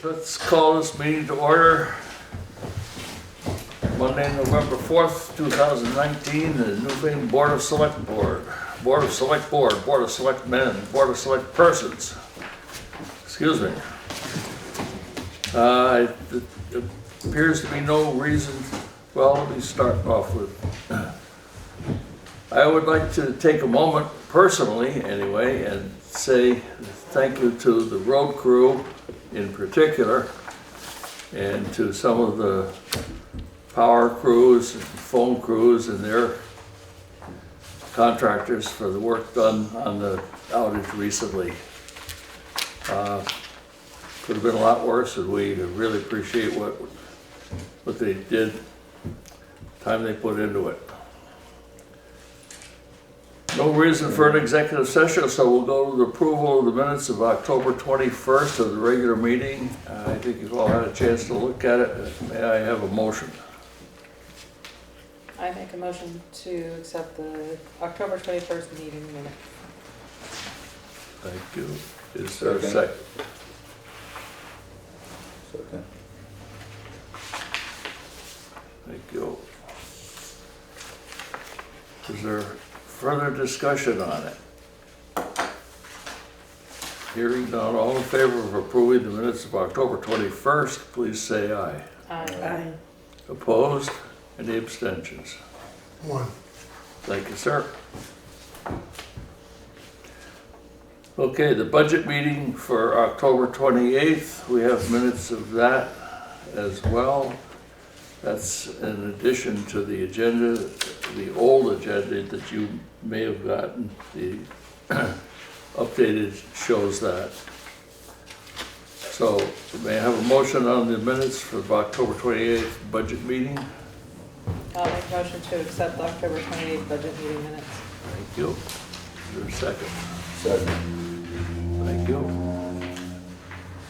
let's call this meeting to order. Monday, November 4th, 2019, the Newfane Board of Selectboard, Board of Selectboard, Board of Selectmen, Board of Select Persons. Excuse me. It appears to be no reason. Well, let me start off with, I would like to take a moment personally anyway and say thank you to the road crew in particular and to some of the power crews and phone crews and their contractors for the work done on the outage recently. Could have been a lot worse, and we really appreciate what they did, time they put into it. No reason for an executive session, so we'll go to the approval of the minutes of October 21st of the regular meeting. I think you've all had a chance to look at it. May I have a motion? I make a motion to accept the October 21st meeting minutes. Thank you. Is there a second? Second. Thank you. Is there further discussion on it? Hearing none, all in favor of approving the minutes of October 21st, please say aye. Aye. Opposed? Any abstentions? One. Thank you, sir. Okay, the budget meeting for October 28th, we have minutes of that as well. That's in addition to the agenda, the old agenda that you may have gotten. The updated shows that. So may I have a motion on the minutes for the October 28th budget meeting? I'll make a motion to accept the October 28th budget meeting minutes. Thank you. Is there a second? Second. Thank you.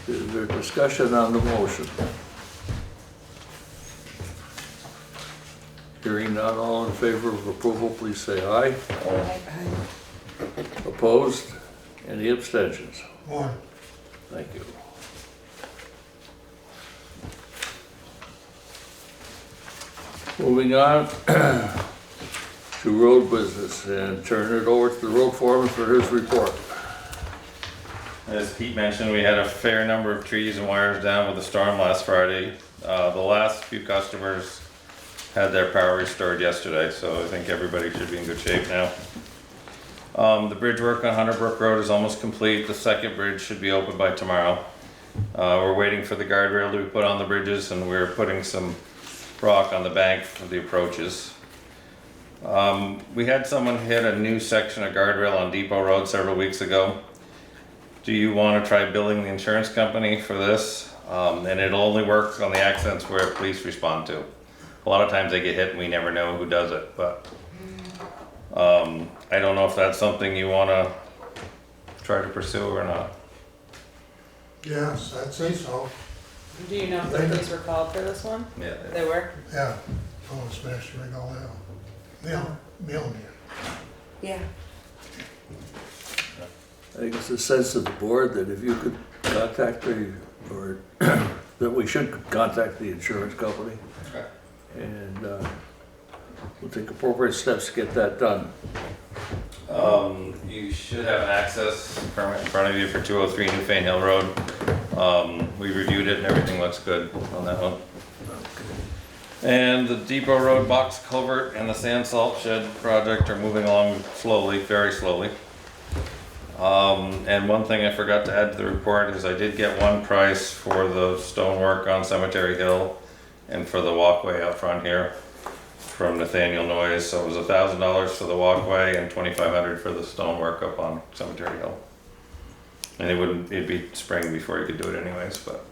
Is there discussion on the motion? Hearing none, all in favor of approval, please say aye. Aye. Opposed? Any abstentions? One. Thank you. Moving on to road business and turn it over to the road foreman for his report. As Pete mentioned, we had a fair number of trees and wires down with the storm last Friday. The last few customers had their power restored yesterday, so I think everybody should be in good shape now. The bridge work on Hunter Brook Road is almost complete. The second bridge should be open by tomorrow. We're waiting for the guardrail to be put on the bridges, and we're putting some rock on the bank for the approaches. We had someone hit a new section of guardrail on Depot Road several weeks ago. Do you want to try billing the insurance company for this? And it'll only work on the accidents where police respond to. A lot of times they get hit and we never know who does it, but I don't know if that's something you want to try to pursue or not. Yes, I'd say so. Do you know if the police were called for this one? Yeah. They were? Yeah. Oh, smash the rig all out. Mail me. Yeah. I think it's a sense of the board that if you could contact or that we should contact the insurance company. Okay. And we'll take appropriate steps to get that done. You should have an access permit in front of you for 203 Newfane Hill Road. We reviewed it and everything looks good on that one. And the Depot Road box culvert and the sand salt shed project are moving along slowly, very slowly. And one thing I forgot to add to the report is I did get one price for the stonework on Cemetery Hill and for the walkway out front here from Nathaniel Noyes. So it was $1,000 for the walkway and $2,500 for the stonework up on Cemetery Hill. And it'd be spring before you could do it anyways, but.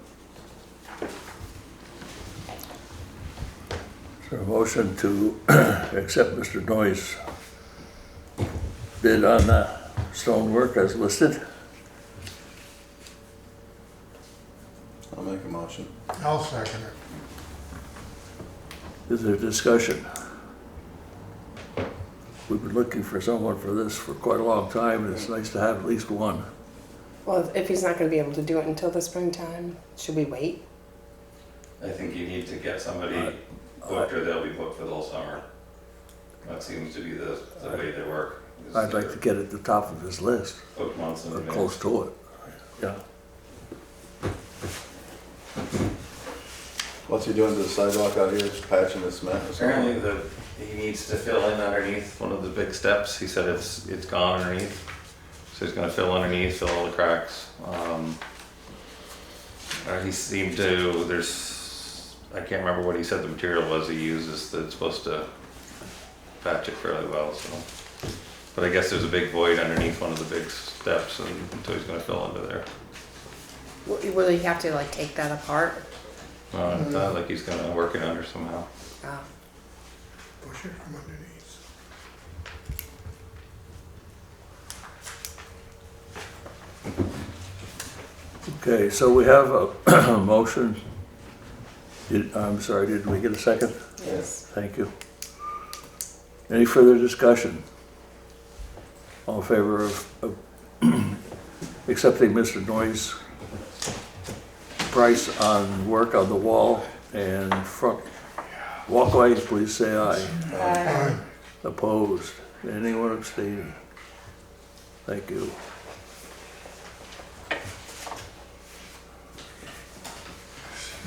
Is there a motion to accept Mr. Noyes' bid on the stonework as listed? I'll make a motion. I'll second it. Is there discussion? We've been looking for someone for this for quite a long time, and it's nice to have at least one. Well, if he's not gonna be able to do it until the springtime, should we wait? I think you need to get somebody booked or they'll be booked for the whole summer. That seems to be the way they work. is I'd like to they're get at the top of his list, booked months in or advance. close to it. Yeah. What's he doing to the sidewalk out here, just patching the cement or something? Apparently he needs to fill in underneath one of the big steps. He said it's gone underneath. So he's gonna fill underneath, fill all the cracks. He seemed to, I can't remember what he said the material was he uses that's supposed to patch it fairly well, so. But I guess there's a big void underneath one of the big steps and so he's gonna fill under there. Will he have to like take that apart? It sounds like he's gonna work it under somehow. Oh. Push it from underneath. Okay, so we have a motion. I'm sorry, did we get a second? Yes. Thank you. Any further discussion? All in favor of accepting Mr. Noy's price on work on the wall and front walkway, please say aye. Aye. Opposed? Anyone abstaining? Thank you.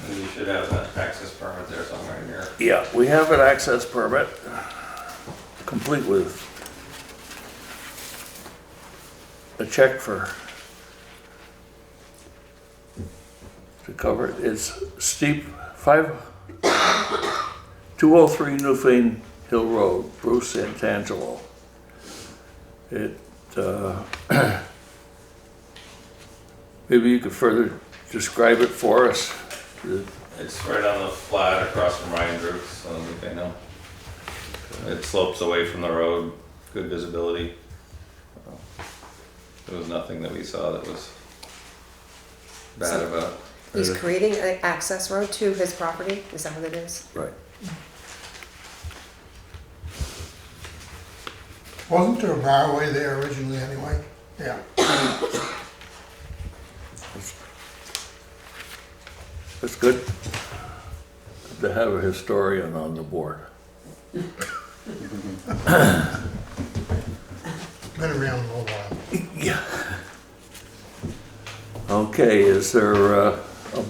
And you should have that access permit there somewhere in here. Yeah, we have an access permit, complete with a check to cover it. It's steep, 203 Newfane Hill Road, Bruce Santangelo. Maybe you could further describe it for us. It's right on the flat across from Ryan Brooks, I don't think they know. It slopes away from the road, good visibility. There was nothing that we saw that was bad about it. He's creating an access road to his property, is that what it is? Right. Wasn't there a barway there originally anyway? Yeah. It's good to have a historian on the board. Been around a little while. Yeah. Okay, is there a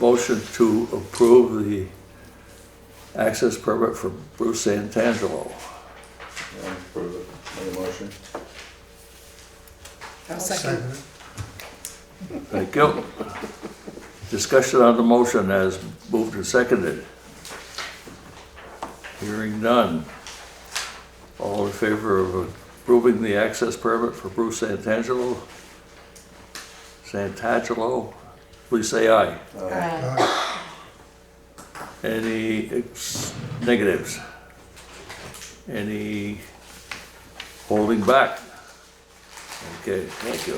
motion to approve the access permit for Bruce Santangelo? Yeah, approve it. Make a motion. I'll Second. Thank you. Discussion on the motion as moved and seconded. Hearing none. All in favor of approving the access permit for Bruce Santangelo, please say aye. Aye. Any negatives? Any holding back? Okay, thank you.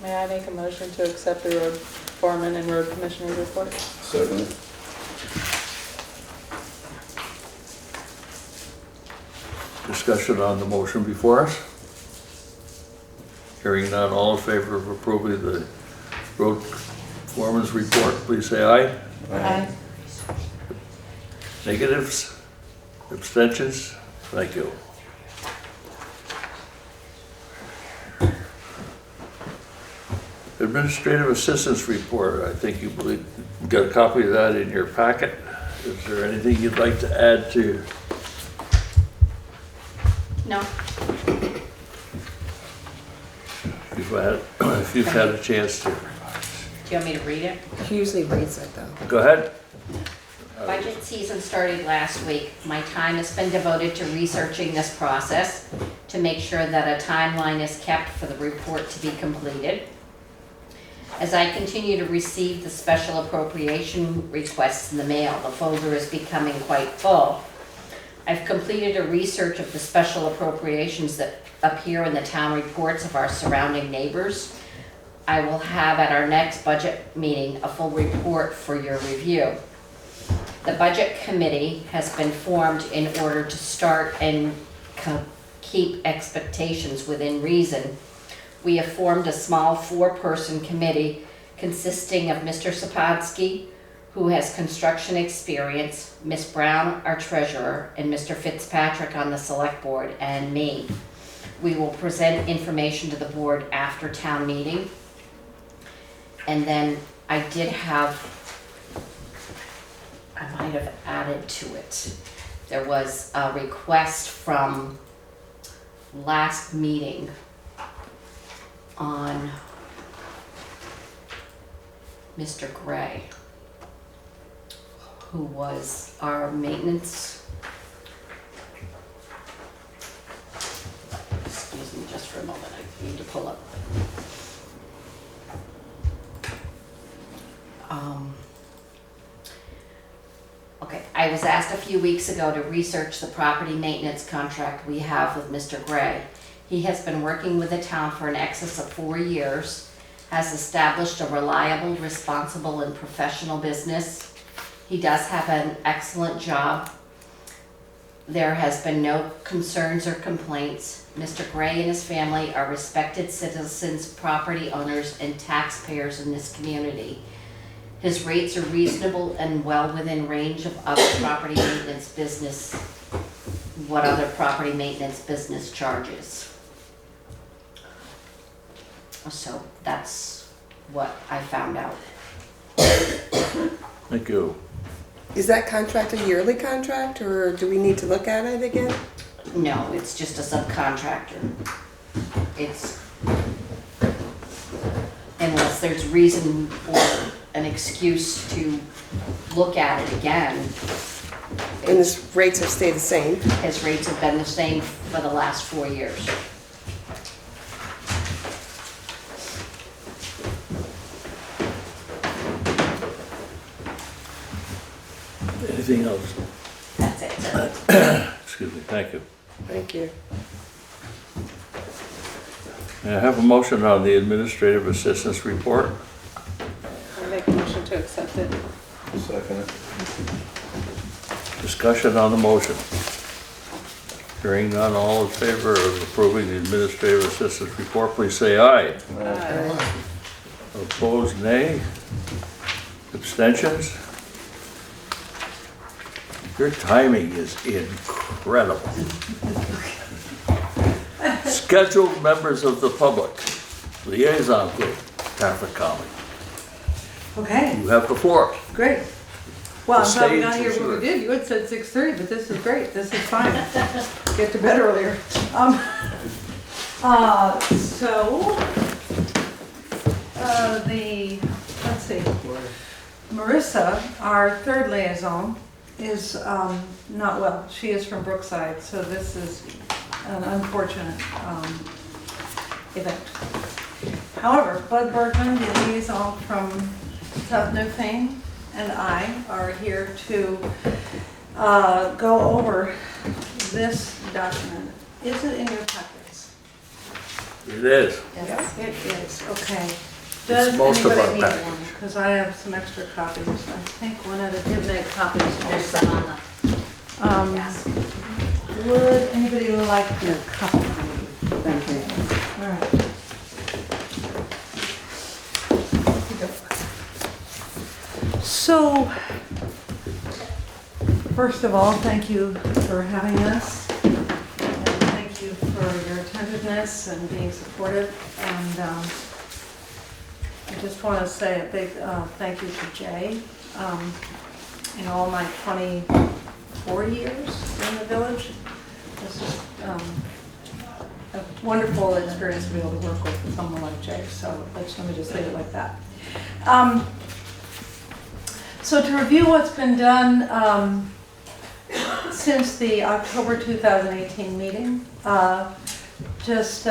May I make a motion to accept the road foreman and road commissioner's report? Second. Discussion on the motion before us? Hearing none, all in favor of approving the road foreman's report, please say aye. Aye. Negatives? Abstentions? Thank you. Administrative assistance report, I think you got a copy of that in your packet. Is there anything you'd like to add to? No, If you've had a chance to? do you want me to read it? He usually reads it though. Go ahead. Budget season started last week. My time has been devoted to researching this process to make sure that a timeline is kept for the report to be completed. As I continue to receive the special appropriation requests in the mail, the folder is becoming quite full. I've completed a research of the special appropriations that appear in the town reports of our surrounding neighbors. I will have at our next budget meeting a full report for your review. The budget committee has been formed in order to start and keep expectations within reason. We have formed a small 4-person committee consisting of Mr. Sapodsky, who has construction experience, Ms. Brown, our treasurer, and Mr. Fitzpatrick on the select board, and me. We will present information to the board after town meeting. And then I might have added to it. There was a request from last meeting on Mr. Gray, who was our maintenance. Excuse me just for a moment, I need to pull up. Okay, I was asked a few weeks ago to research the property maintenance contract we have with Mr. Gray. He has been working with the town for an excess of 4 years, has established a reliable, responsible, and professional business. He does have an excellent job. There has been no concerns or complaints. Mr. Gray and his family are respected citizens, property owners, and taxpayers in this community. His rates are reasonable and well within range of other property maintenance business, what other property maintenance business charges. So that's what I found out. Thank you. Is that contract a yearly contract, or do we need to look at it again? No, it's just a subcontractor. It's, unless there's reason or an excuse to look at it again. And his rates have stayed the same? His rates have been the same for the last 4 years. Anything else? That's it. Excuse me, thank you. Thank you. May I have a motion on the administrative assistance report? I make a motion to accept it. Second it. Discussion on the motion. Hearing none, all in favor of approving the administrative assistance report, please say aye. Aye. Opposed, nay. Abstentions? Your timing is incredible. Scheduled members of the public, liaison group, Catholic County. Okay, You have the floor. great. Well, I'm The glad we got stage here is when we yours. did. You had said 6:30, but this is great. This is fine. Get to bed earlier. Let's see. Marissa, our third liaison, is not well. She is from Brookside, so this is an unfortunate event. However, Bud Bergman, the liaison from South Newfane, and I are here to go over this document. Is it in your packets? It is. Yes. It is, okay. It's Does most of our anybody need package. one? Because I have some extra copies. I think one of the did make copies. There's some on the desk. Would anybody like a copy? Thank you. All right. So, first of all, thank you for having us. And thank you for your attentiveness and being supportive. And I just want to say a big thank you to Jay. In all my 24 years in the village, it's just a wonderful experience to be able to work with someone like Jay. So let me just leave it like that. So to review what's been done since the October 2018 meeting, just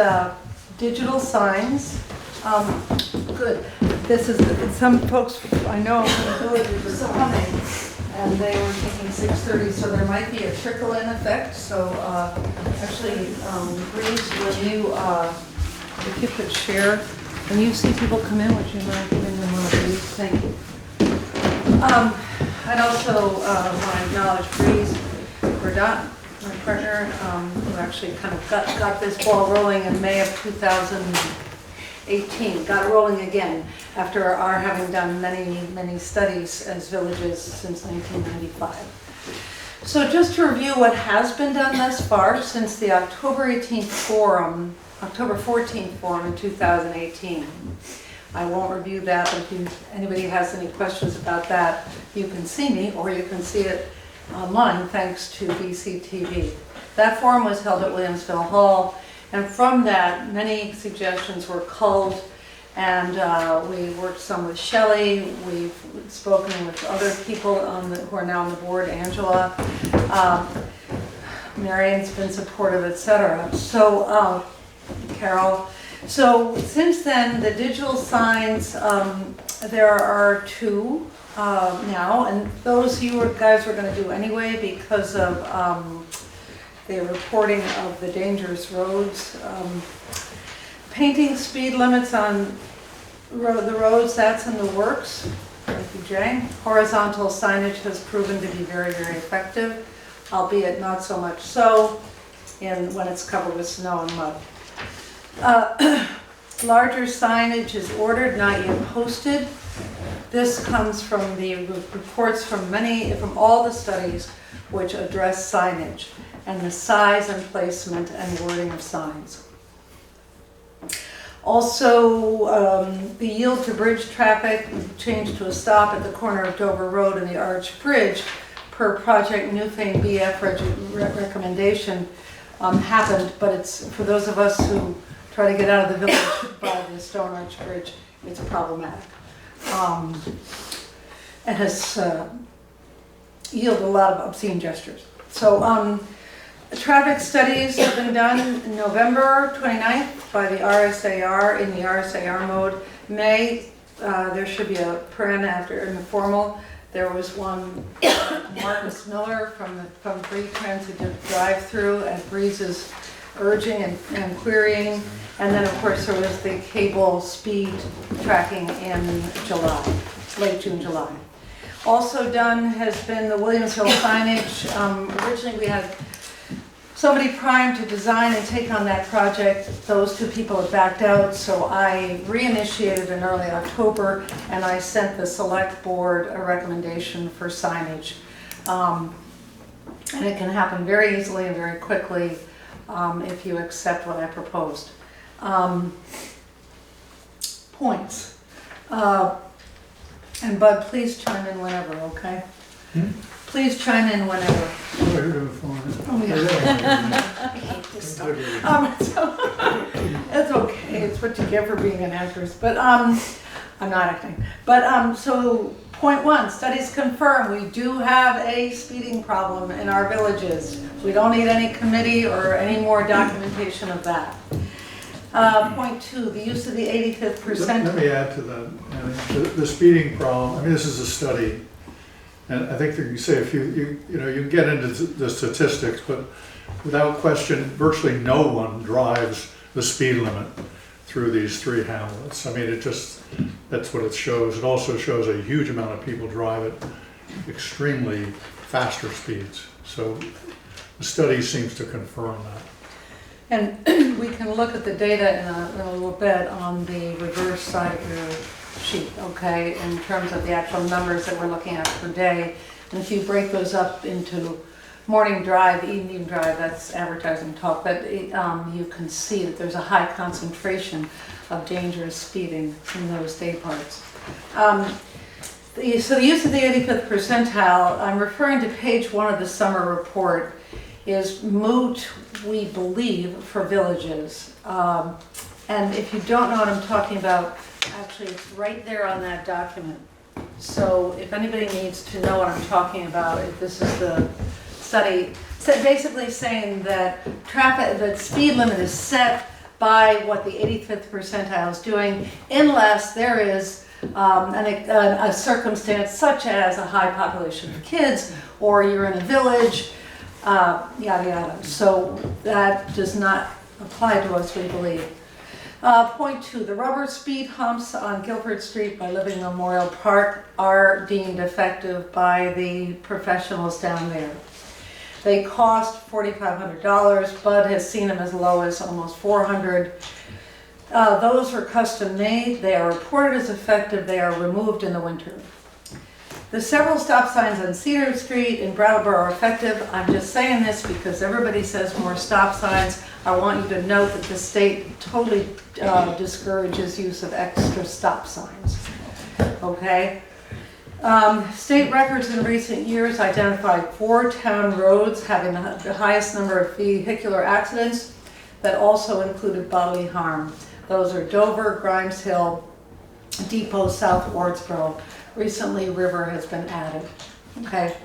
digital signs. Good. This is, some folks I know from the village are coming, and they were thinking 6:30, so there might be a trickle-in effect. So actually, Breeze, will you, if you could share When you see people come in, would you mind giving them one of these? Thank you. I'd also want to acknowledge Breeze Verdot, my partner, who actually kind of got this ball rolling in May of 2018. Got it rolling again after our having done many studies as villages since 1995. So just to review what has been done thus far since the October 14th forum in 2018. I won't review that, but if anybody has any questions about that, you can see me or you can see it online thanks to BCTV. That forum was held at Williamsville Hall, and from that many suggestions were culled, and we worked some with Shelley. We've spoken with other people who are now on the board, Angela. Marion's been supportive, etc. So, Carol. So since then, the digital signs, there are 2 now, and those you guys were going to do anyway because of the reporting of the dangerous roads. Painting speed limits on the roads, that's in the works. Thank you, Jay. Horizontal signage has proven to be very effective, albeit not so much so when it's covered with snow and mud. Larger signage is ordered, not yet posted. This comes from the reports from all the studies which address signage and the size and placement and wording of signs. Also, the yield to bridge traffic changed to a stop at the corner of Dover Road and the Arch Bridge per Project Newfane BF recommendation happened, but it's for those of us who try to get out of the village by the Stone Arch Bridge, it's problematic. It has yielded a lot of obscene gestures. So traffic studies have been done in November 29th by the RSAR in the RSAR mode. May, there should be a paren after in the formal. There was one, Marcus Miller from Free Transit did a drive-through at Breeze's urging and querying. And then, of course, there was the cable speed tracking in July, late June, July. Also done has been the Williamsville signage. Originally, we had somebody primed to design and take on that project. Those 2 people have backed out, so I reinitiated in early October, and I sent the select board a recommendation for signage. And it can happen very easily and very quickly if you accept what I proposed. Points. And Bud, please chime in whenever, okay? Please chime in whenever. Oh, you're doing fine. Oh, yeah. I hate this stuff. So, it's okay, it's what you get for being an actress, but I'm not acting. But so point 1, studies confirm we do have a speeding problem in our villages. We don't need any committee or any more documentation of that. Point 2, the use of the 85th percentile. Let me add to that. The speeding problem, I mean, this is a study. And I think that you say if you can get into the statistics, but without question, virtually no one drives the speed limit through these 3 hamlets. I mean, that's what it shows. It also shows a huge amount of people drive at extremely faster speeds. So the study seems to confirm that. And we can look at the data in a little bit on the reverse side of your sheet, okay, in terms of the actual numbers that we're looking at per day. And if you break those up into morning drive, evening drive, that's advertising talk, but you can see that there's a high concentration of dangerous speeding in those day parts. So the use of the 85th percentile, I'm referring to page 1 of the summer report, is moot, we believe, for villages. And if you don't know what I'm talking about, actually it's right there on that document. So if anybody needs to know what I'm talking about, if this is the study, basically saying that the speed limit is set by what the 85th percentile is doing, unless there is a circumstance such as a high population of kids, or you're in a village, yada yada. So that does not apply to us, we believe. Point 2, the rubber speed humps on Guilford Street by Living Memorial Park are deemed effective by the professionals down there. They cost $4,500. Bud has seen them as low as almost $400. Those are custom made. They are reported as effective. They are removed in the winter. The several stop signs on Cedar Street in Brattleboro are effective. I'm just saying this because everybody says more stop signs. I want you to note that the state totally discourages use of extra stop signs. Okay? State records in recent years identified 4 town roads having the highest number of vehicular accidents that also included bodily harm. Those are Dover, Grimes Hill, Depot, South Wardsboro. Recently, River has been added. Okay.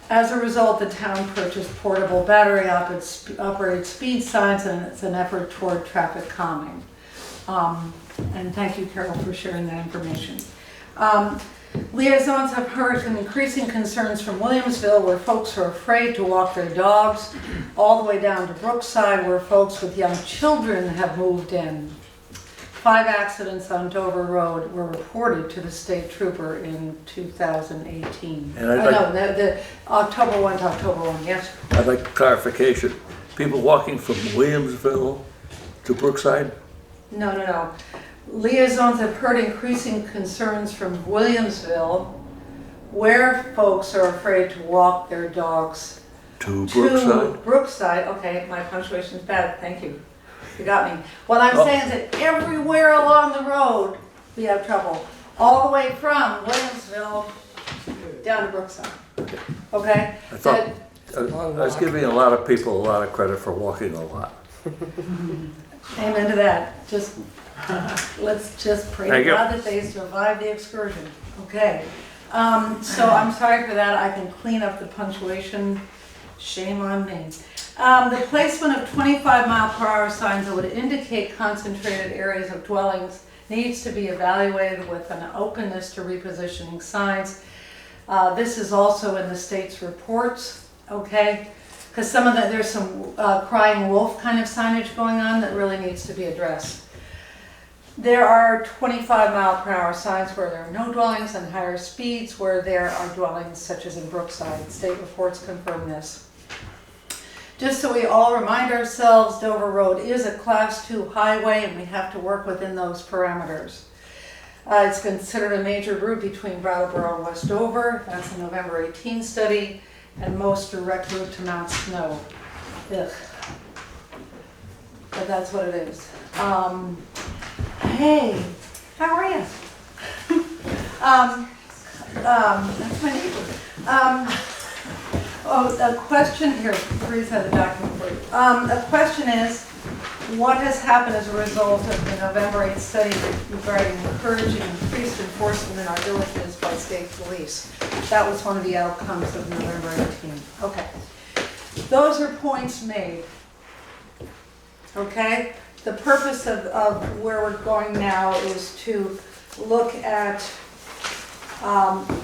As a result, the town purchased portable battery-operated speed signs, and it's an effort toward traffic calming. And thank you, Carol, for sharing that information. Liaisons have heard some increasing concerns from Williamsville, where folks are afraid to walk their dogs, all the way down to Brookside, where folks with young children have moved in. 5 accidents on Dover Road were reported to the state trooper in 2018. And I'd like- the October 1 to October 1, yes? I'd like clarification. People walking from Williamsville to Brookside? No. Liaisons have heard increasing concerns from Williamsville, where folks are afraid to walk their dogs To Brookside? to Brookside. Okay, my punctuation's bad, thank you. You got me. What I'm saying is that everywhere along the road, we have trouble. All the way from Williamsville down to Brookside. Okay? I thought, I was giving a lot of people a lot of credit for walking a lot. Amen to that. Let's just pray Thank to you. God that they survive the excursion. Okay. So I'm sorry for that. I can clean up the punctuation. Shame on me. The placement of 25-mile-per-hour signs that would indicate concentrated areas of dwellings needs to be evaluated with an openness to repositioning signs. This is also in the state's reports, okay? Because there's some crying wolf kind of signage going on that really needs to be addressed. There are 25-mile-per-hour signs where there are no dwellings and higher speeds where there are dwellings, such as in Brookside. State reports confirm this. Just so we all remind ourselves, Dover Road is a Class 2 highway and we have to work within those parameters. It's considered a major route between Brattleboro and West Dover. That's a November 18 study, and most direct route to Mount Snow. Ugh. But that's what it is. Hey, how are you? That's my neighbor. A question here, Breeze had the document for you. A question is, what has happened as a result of the November 8th study regarding encouraging increased enforcement in our villages by state police? That was one of the outcomes of November 18th. Okay. Those are points made. Okay? The purpose of where we're going now is to look at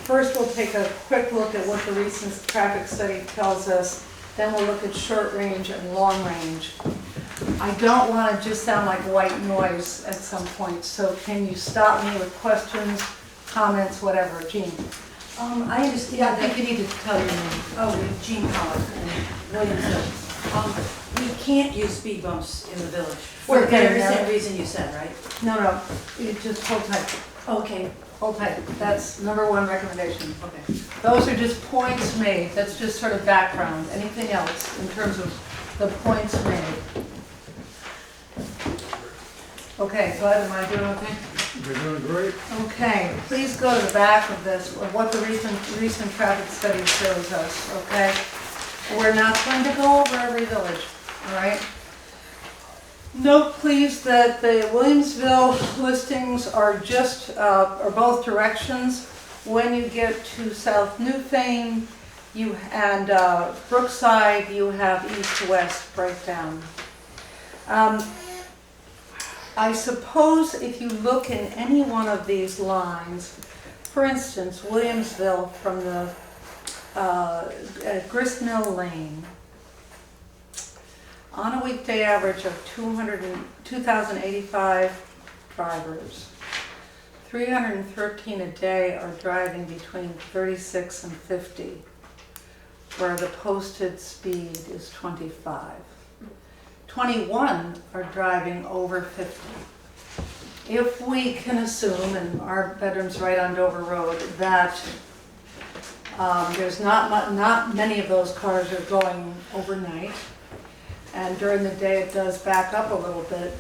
first, we'll take a quick look at what the recent traffic study tells us. Then we'll look at short range and long range. I don't want to just sound like white noise at some point, so can you stop me with questions, comments, whatever? Jean? I understand. Yeah, I think you need to tell your name. Oh, Jean Howard and Williamsville. We can't use speed bumps in the village. We're For the getting very there. same reason you said, right? No, you just hold tight. Okay. Hold tight. That's number 1 recommendation. Okay. Those are just points made. That's just sort of background. Anything else in terms of the points made? Okay, Bud, am I doing okay? You're doing great. Okay, please go to the back of this, of what the recent traffic study shows us, okay? We're not going to go over every village, all right? Note please that the Williamsville listings are are both directions. When you get to South Newfane and Brookside, you have east-to-west breakdown. I suppose if you look in any one of these lines, for instance, Williamsville from the Gristmill Lane, on a weekday average of 2,085 drivers, 313 a day are driving between 36 and 50, where the posted speed is 25. 21 are driving over 50. If we can assume, and our bedroom's right on Dover Road, that there's not many of those cars are going overnight, and during the day it does back up a little bit,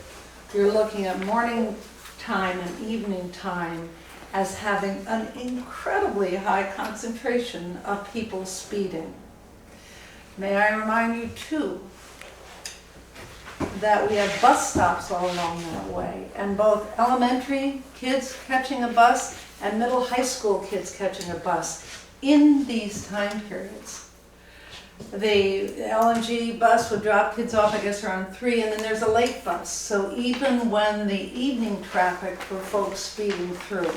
you're looking at morning time and evening time as having an incredibly high concentration of people speeding. May I remind you too that we have bus stops all along that way, and both elementary kids catching a bus and middle high school kids catching a bus in these time periods. The LNG bus would drop kids off, I guess, around 3, and then there's a late bus. So even when the evening traffic for folks speeding through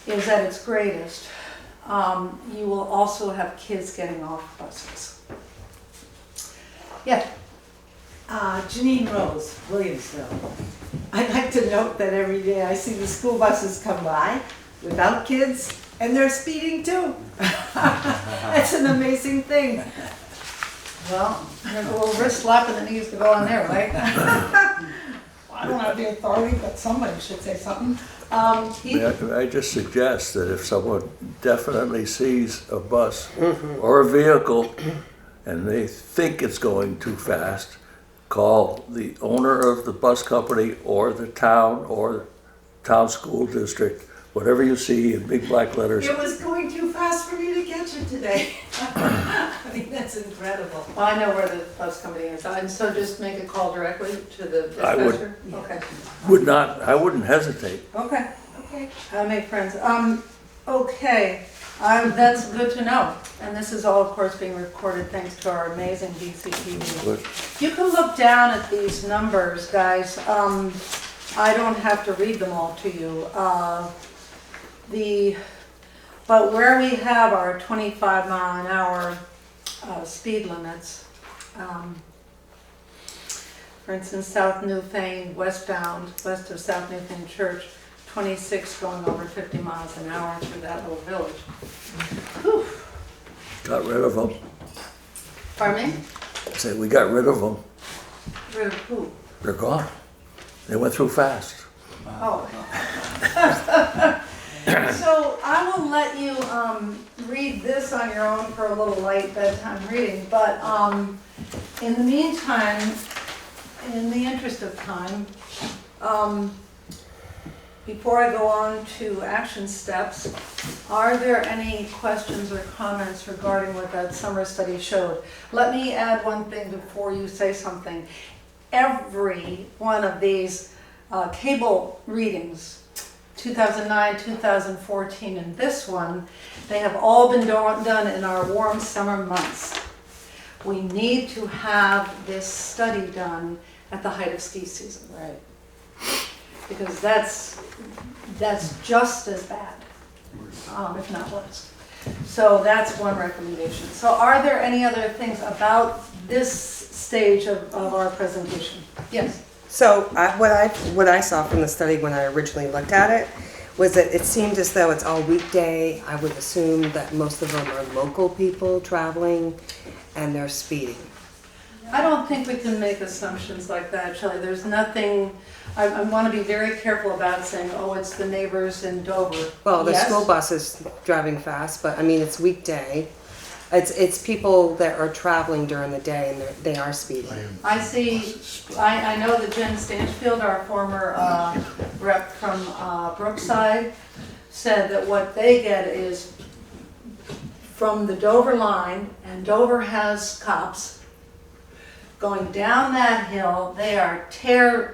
is at its greatest, you will also have kids getting off buses. Yeah. Janine Rose, Williamsville. I'd like to note that every day I see the school buses come by without kids, and they're speeding too. That's an amazing thing. Well, there's a little wrist slapping that needs to go on there, right? I don't have the authority, but somebody should say something. May I just suggest that if someone definitely sees a bus or a vehicle and they think it's going too fast, call the owner of the bus company or the town school district, whatever you see in big black letters. It was going too fast for me to catch it today. I mean, that's incredible. Well, I know where the bus company is, and so just make a call directly to the I would. dispatcher? Okay. I wouldn't hesitate. Okay. I'll make friends. Okay, that's good to know. And this is all, of course, being recorded thanks to our amazing DCTV. But You can look down at these numbers, guys. I don't have to read them all to you. But where we have our 25 mile an hour speed limits, for instance, South Newfane, westbound, west of South Newfane Church, 26 going over 50 miles an hour through that little village. Whew. got rid of them. Pardon me? Say, we got rid of them. Rid of who? They're gone. They went through fast. Oh. So I will let you read this on your own for a little light bedtime reading, but in the meantime, in the interest of time, before I go on to action steps, are there any questions or comments regarding what that summer study showed? Let me add one thing before you say something. Every one of these cable readings, 2009, 2014, and this one, they have all been done in our warm summer months. We need to have this study done at the height of ski season. Right. Because that's just as bad, if not worse. So that's one recommendation. So are there any other things about this stage of our presentation? Yes. So what I saw from the study when I originally looked at it was that it seemed as though it's all weekday. I would assume that most of them are local people traveling and they're speeding. I don't think we can make assumptions like that, Shelley. There's nothing, I want to be very careful about saying, oh, it's the neighbors in Dover. Well, the Yes. school bus is driving fast, but I mean, it's weekday. It's people that are traveling during the day and they are speeding. I see, I know that Jen Stanchfield, our former rep from Brookside, said that what they get is from the Dover line, and Dover has cops, going down that hill, they are tearing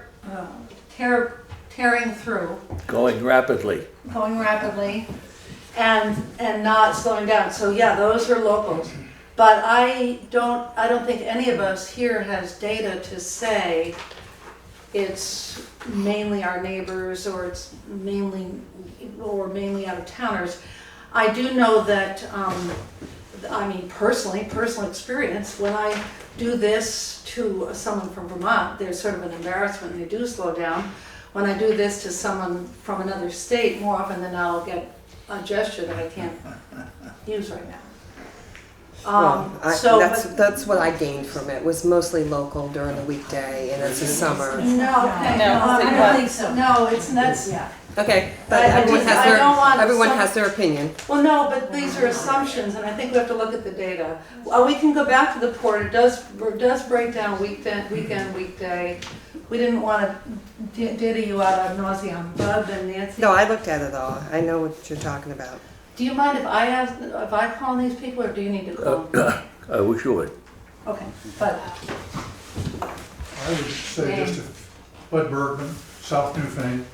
through, Going rapidly. and not slowing down. So yeah, those are locals. But I don't think any of us here has data to say it's mainly our neighbors or it's mainly out of towners. I do know that, I mean, personal experience, when I do this to someone from Vermont, there's sort of an embarrassment and they do slow down. When I do this to someone from another state, more often than not, I'll get a gesture that I can't use right now. That's what I gained from it, was mostly local during the weekday, and it's the summer. No, I don't think so. No, it's, that's, yeah. Okay, but I everyone just- I don't want everyone some- has their opinion. Well, no, but these are assumptions, and I think we have to look at the data. We can go back to the report, it does break down weekend, weekday. We didn't want to data you out ad nauseam, Bud and Nancy. No, I looked at it all. I know what you're talking about. Do you mind if I call these people, or do you need to call them? I wish you would. Okay, Bud. I would say just Bud Bergman, South Newfane,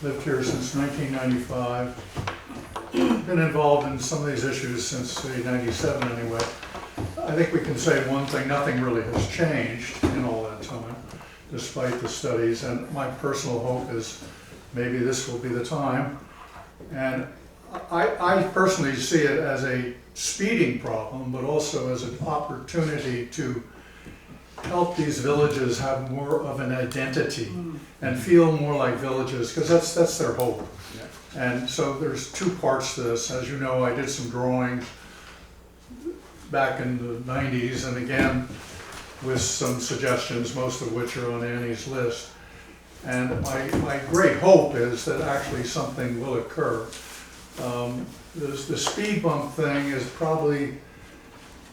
lived here since 1995. Been involved in some of these issues since, say, 97 anyway. I think we can say one thing, nothing really has changed in all that time, despite the studies, and my personal hope is maybe this will be the time. And I personally see it as a speeding problem, but also as an opportunity to help these villages have more of an identity and feel more like villages, because that's their hope. And so there's two parts to this. As you know, I did some drawings back in the 90s, and again with some suggestions, most of which are on Annie's list. And my great hope is that actually something will occur. The speed bump thing is probably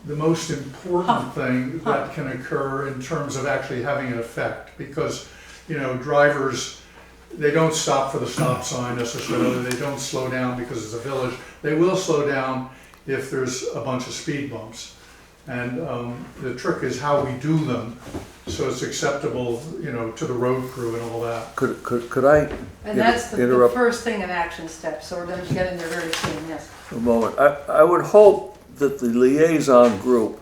the most important thing that can occur in terms of actually having an effect, because, you know, drivers, they don't stop for the stop sign necessarily, they don't slow down because it's a village. They will slow down if there's a bunch of speed bumps. And the trick is how we do them, so it's acceptable, you know, to the road crew and all that. Could I And that's the interrupt first thing in action steps, so we're going to get in there very soon, yes. for a moment? I would hope that the liaison group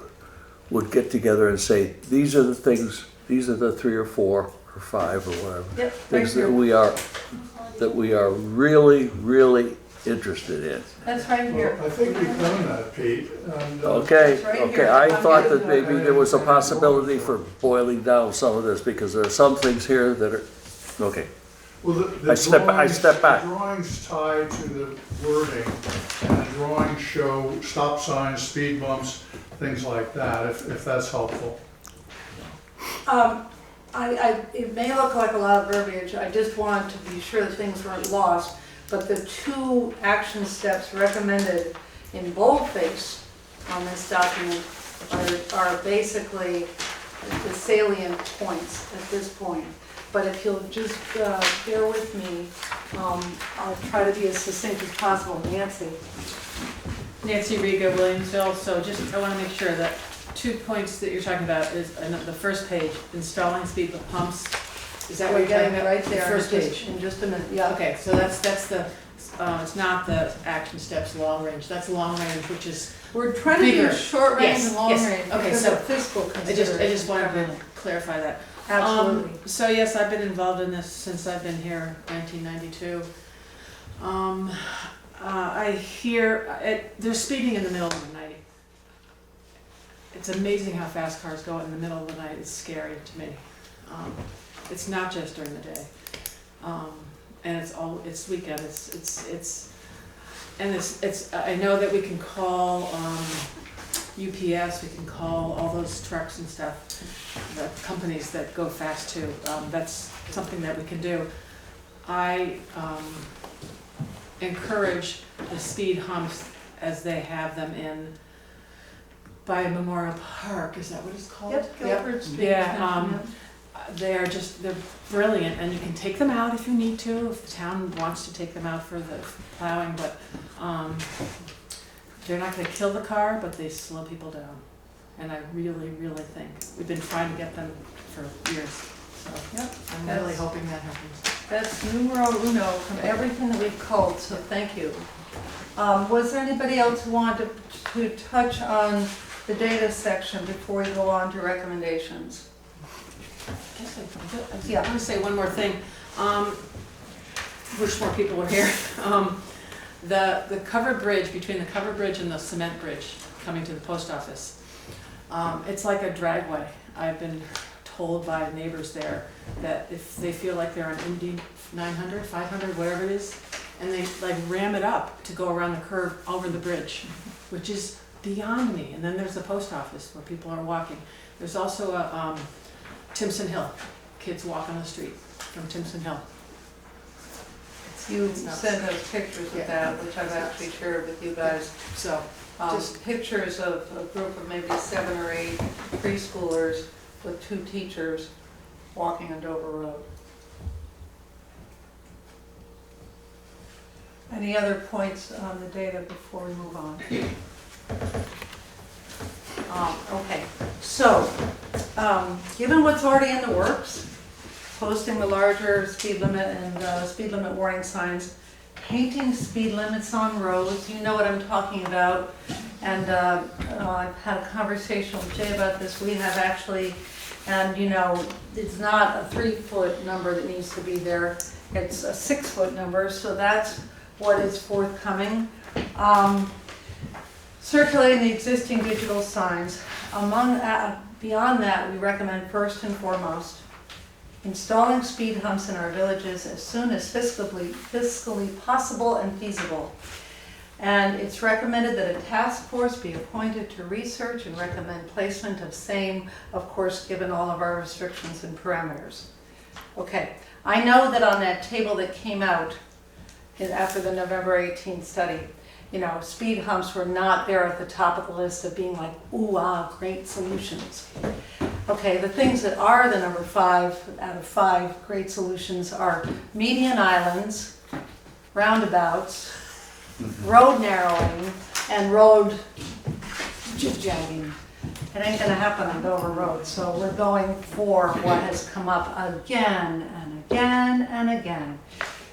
would get together and say, these are the things, these are the 3 or 4 or 5 or whatever. Yep, Things right that we are really, really interested in. That's right here. Well, I think we've done that, Pete. And, Okay, It's right okay, here. I I'm thought getting that maybe there was a possibility for boiling down some of this, because there are some things here that are, okay. Well, I step back. The drawings tie to the wording, and the drawings show stop signs, speed bumps, things like that, if that's helpful. It may look like a lot of verbiage, I just wanted to be sure that things weren't lost, but the 2 action steps recommended in boldface on this document are basically the salient points at this point. But if you'll just bear with me, I'll try to be as succinct as possible. Nancy. Nancy Riga, Williamsville. So just, I want to make sure that 2 points that you're talking about is the first page, installing speed bump pumps. Is that what We're you're talking getting about? right there. The first page. In just a minute, yeah. Okay, so that's the, it's not the action steps long range. That's long range, which is We're trying to do bigger. short range Yes, and long yes. range Okay, because so of fiscal I considerations. just wanted to clarify that. Absolutely. So yes, I've been involved in this since I've been here, 1992. I hear they're speeding in the middle of the night. It's amazing how fast cars go in the middle of the night. It's scary to me. It's not just during the day, and it's weekend. It's. I know that we can call UPS. We can call all those trucks and stuff. The companies that go fast too. That's something that we can do. I encourage the speed humps as they have them by Memorial Park. Is that what it's called? Yep, Guilford Street. Yeah, they're brilliant, and you can take them out if you need to, if the town wants to take them out for the plowing, but they're not gonna kill the car, but they slow people down. And I really, really think, we've been trying to get them for years, so Yep, I'm really hoping that happens. that's numero uno from everything that we've culled, so thank you. Was there anybody else who wanted to touch on the data section before we go on to recommendations? I want to say one more thing. Wish more people were here. The covered bridge, between the covered bridge and the cement bridge coming to the post office, it's like a dragway. I've been told by neighbors there that if they feel like they're on MD 900, 500, whatever it is, and they like ram it up to go around the curve over the bridge, which is beyond me. And then there's the post office where people are walking. There's also a Timpson Hill. Kids walk on the street from Timpson Hill. You It's nuts. sent us pictures of that, which I've actually shared with you guys. So, Just pictures of a group of maybe 7 or 8 preschoolers with 2 teachers walking on Dover Road. Any other points on the data before we move on? Okay, so, given what's already in the works, posting the larger speed limit and speed limit warning signs, painting speed limits on roads, you know what I'm talking about. And I've had a conversation with Jay about this. We have actually, and you know, it's not a 3-foot number that needs to be there. It's a 6-foot number, so that's what is forthcoming. Circulating the existing digital signs. Beyond that, we recommend first and foremost installing speed humps in our villages as soon as fiscally possible and feasible. And it's recommended that a task force be appointed to research and recommend placement of same, of course, given all of our restrictions and parameters. Okay, I know that on that table that came out after the November 18th study, you know, speed humps were not there at the top of the list of being like, ooh, ah, great solutions. Okay, the things that are the number 5 out of 5 great solutions are median islands, roundabouts, road narrowing, and road jig-jagging. It ain't gonna happen on Dover Road, so we're going for what has come up again and again and again.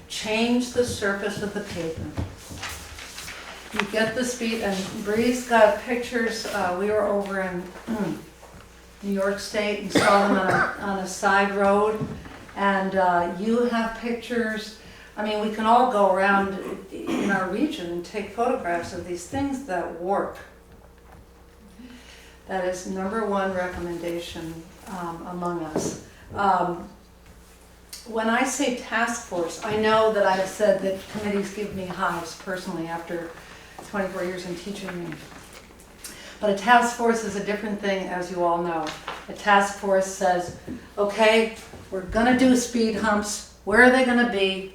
Change the surface of the pavement. You get the speed, and Bree's got pictures. We were over in New York State and saw them on a side road, and you have pictures. I mean, we can all go around in our region and take photographs of these things that work. That is number 1 recommendation among us. When I say task force, I know that I've said that committees give me hives personally after 24 years in teaching. But a task force is a different thing, as you all know. A task force says, okay, we're gonna do speed humps. Where are they gonna be?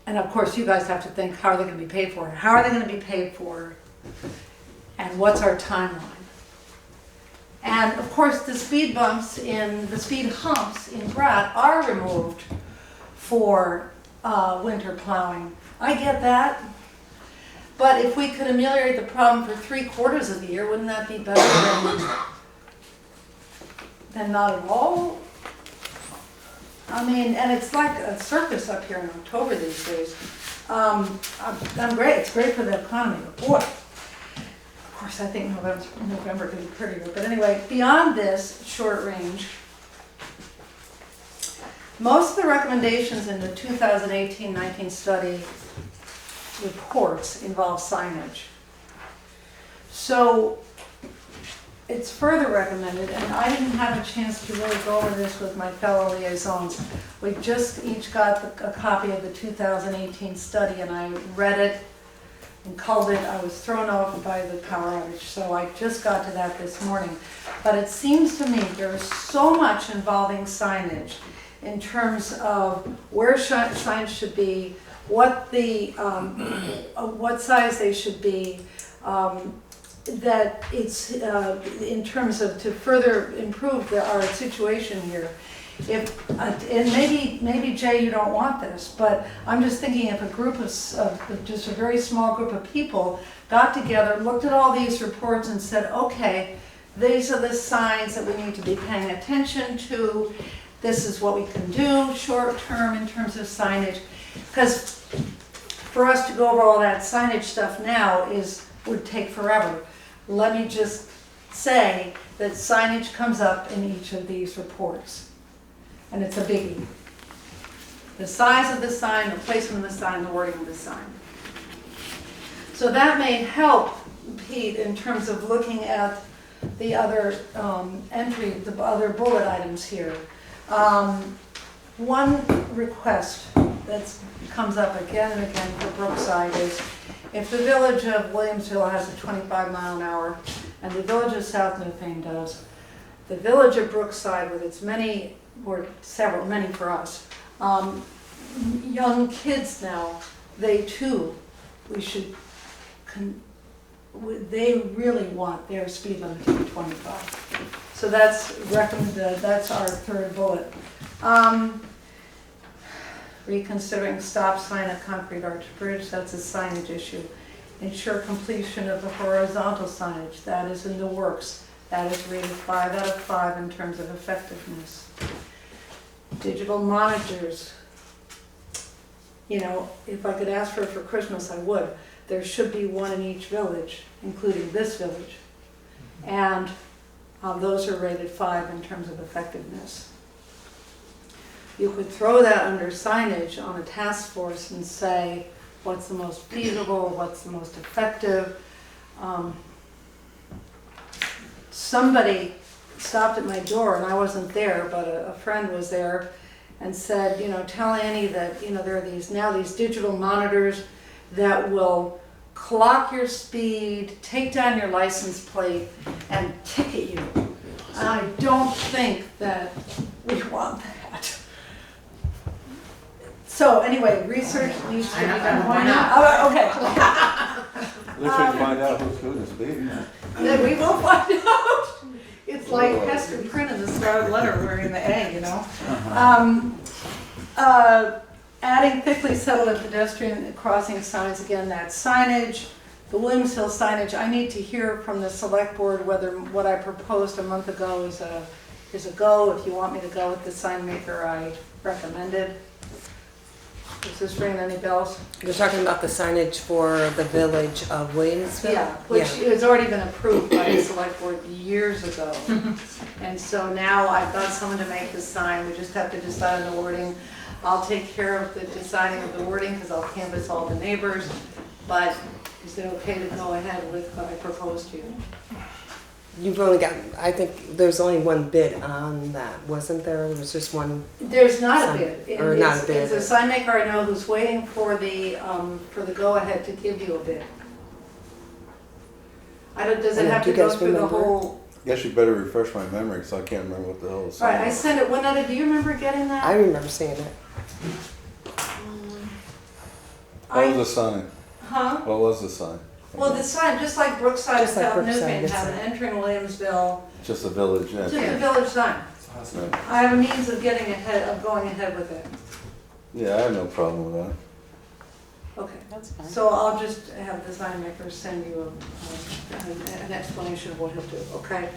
And of course, you guys have to think, how are they gonna be paid for? How are they gonna be paid for? And what's our timeline? And of course, the speed humps in Bratt are removed for winter plowing. I get that. But if we could ameliorate the problem for 3/4 of the year, wouldn't that be better than not at all? I mean, and it's like a circus up here in October these days. I'm great. It's great for the economy, but boy, of course, I think November could be prettier. But anyway, beyond this short range, most of the recommendations in the 2018-19 study reports involve signage. So it's further recommended, and I didn't have a chance to really go over this with my fellow liaisons. We just each got a copy of the 2018 study, and I read it and culled it. I was thrown off by the power outage, so I just got to that this morning. But it seems to me there is so much involving signage in terms of where signs should be, what size they should be, that it's in terms of to further improve our situation here. If and maybe Jay, you don't want this, but I'm just thinking if a group of just a very small group of people got together, looked at all these reports and said, okay, these are the signs that we need to be paying attention to. This is what we can do short term in terms of signage. Because for us to go over all that signage stuff now would take forever. Let me just say that signage comes up in each of these reports. And it's a biggie. the size of the sign, the placement of the sign, the wording of the sign. So that may help, Pete, in terms of looking at the other the other bullet items here. One request that comes up again and again for Brookside is if the village of Williamsville has a 25-mile-an-hour and the village of South Newfane does, the village of Brookside with its many, or several, many for us, young kids now, they too, they really want their speed limit to be 25. So that's recommended, that's our third bullet. Reconsidering stop sign at Concrete Arch Bridge, that's a signage issue. Ensure completion of the horizontal signage, that is in the works. That is rated 5 out of 5 in terms of effectiveness. Digital monitors, you know, if I could ask for it for Christmas, I would. There should be one in each village, including this village. And those are rated 5 in terms of effectiveness. You could throw that under signage on a task force and say, what's the most feasible, what's the most effective. Somebody stopped at my door, and I wasn't there, but a friend was there, and said, you know, tell Annie that, you know, there are these digital monitors that will clock your speed, take down your license plate, and ticket you. And I don't think that we want that. So anyway, research needs to be done. Why not? Oh, okay. At least we find out who's doing the speeding. Then we will find out. It's like Hester Prynne in the Scarlet Letter wearing the A, you know. Adding thickly settled and pedestrian crossing signs, again, that's signage. The Williamsville signage, I need to hear from the select board whether what I proposed a month ago is a go. If you want me to go with the sign maker I recommended. Does this ring any bells? You're talking about the signage for the village of Williamsville? Yeah, which has already been approved by the select board years ago. And so now I've got someone to make the sign, we just have to decide on the wording. I'll take care of the deciding of the wording because I'll canvass all the neighbors, but is it okay to go ahead with what I proposed to you? You've only got, I think there's only one bid on that, wasn't there? There was just one. There's not a sign- bid. Or not a bid. It's a sign maker I know who's waiting for the go-ahead to give you a bid. Does it And have do to you go guys through the remember? whole? Guess you better refresh my memory because I can't remember what the hell it's. Right, I sent it, Winetta, do you remember getting that? I remember seeing it. What was the sign? Huh? What was the sign? Well, the sign, just like Brookside and Just like South Brookside, Newfane it's have an entering Williamsville, Just a village just a entrance. village sign. Right. I have a means of going ahead with it. Yeah, I have no problem with that. Okay, That's fine. so I'll just have the sign maker send you an explanation of what he'll do, okay?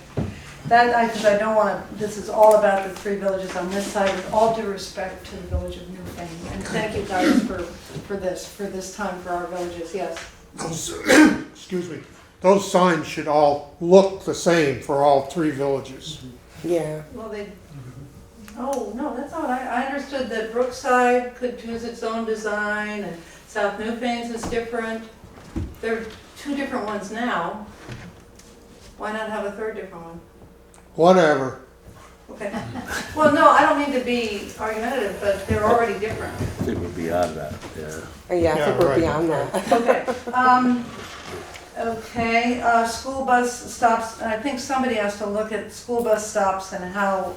Because I don't want to, this is all about the 3 villages on this side, with all due respect to the village of Newfane. And thank you guys for this time for our villages, yes. Excuse me, those signs should all look the same for all 3 villages. Yeah. Well, oh, no, that's not, I understood that Brookside could choose its own design, and South Newfane's is different. There are 2 different ones now. Why not have a 3rd different one? Whatever. Okay. Well, no, I don't mean to be argumentative, but they're already different. I think we're beyond that, yeah. Yeah, I Yeah, think we're right. beyond that. Okay, school bus stops, I think somebody has to look at school bus stops and how,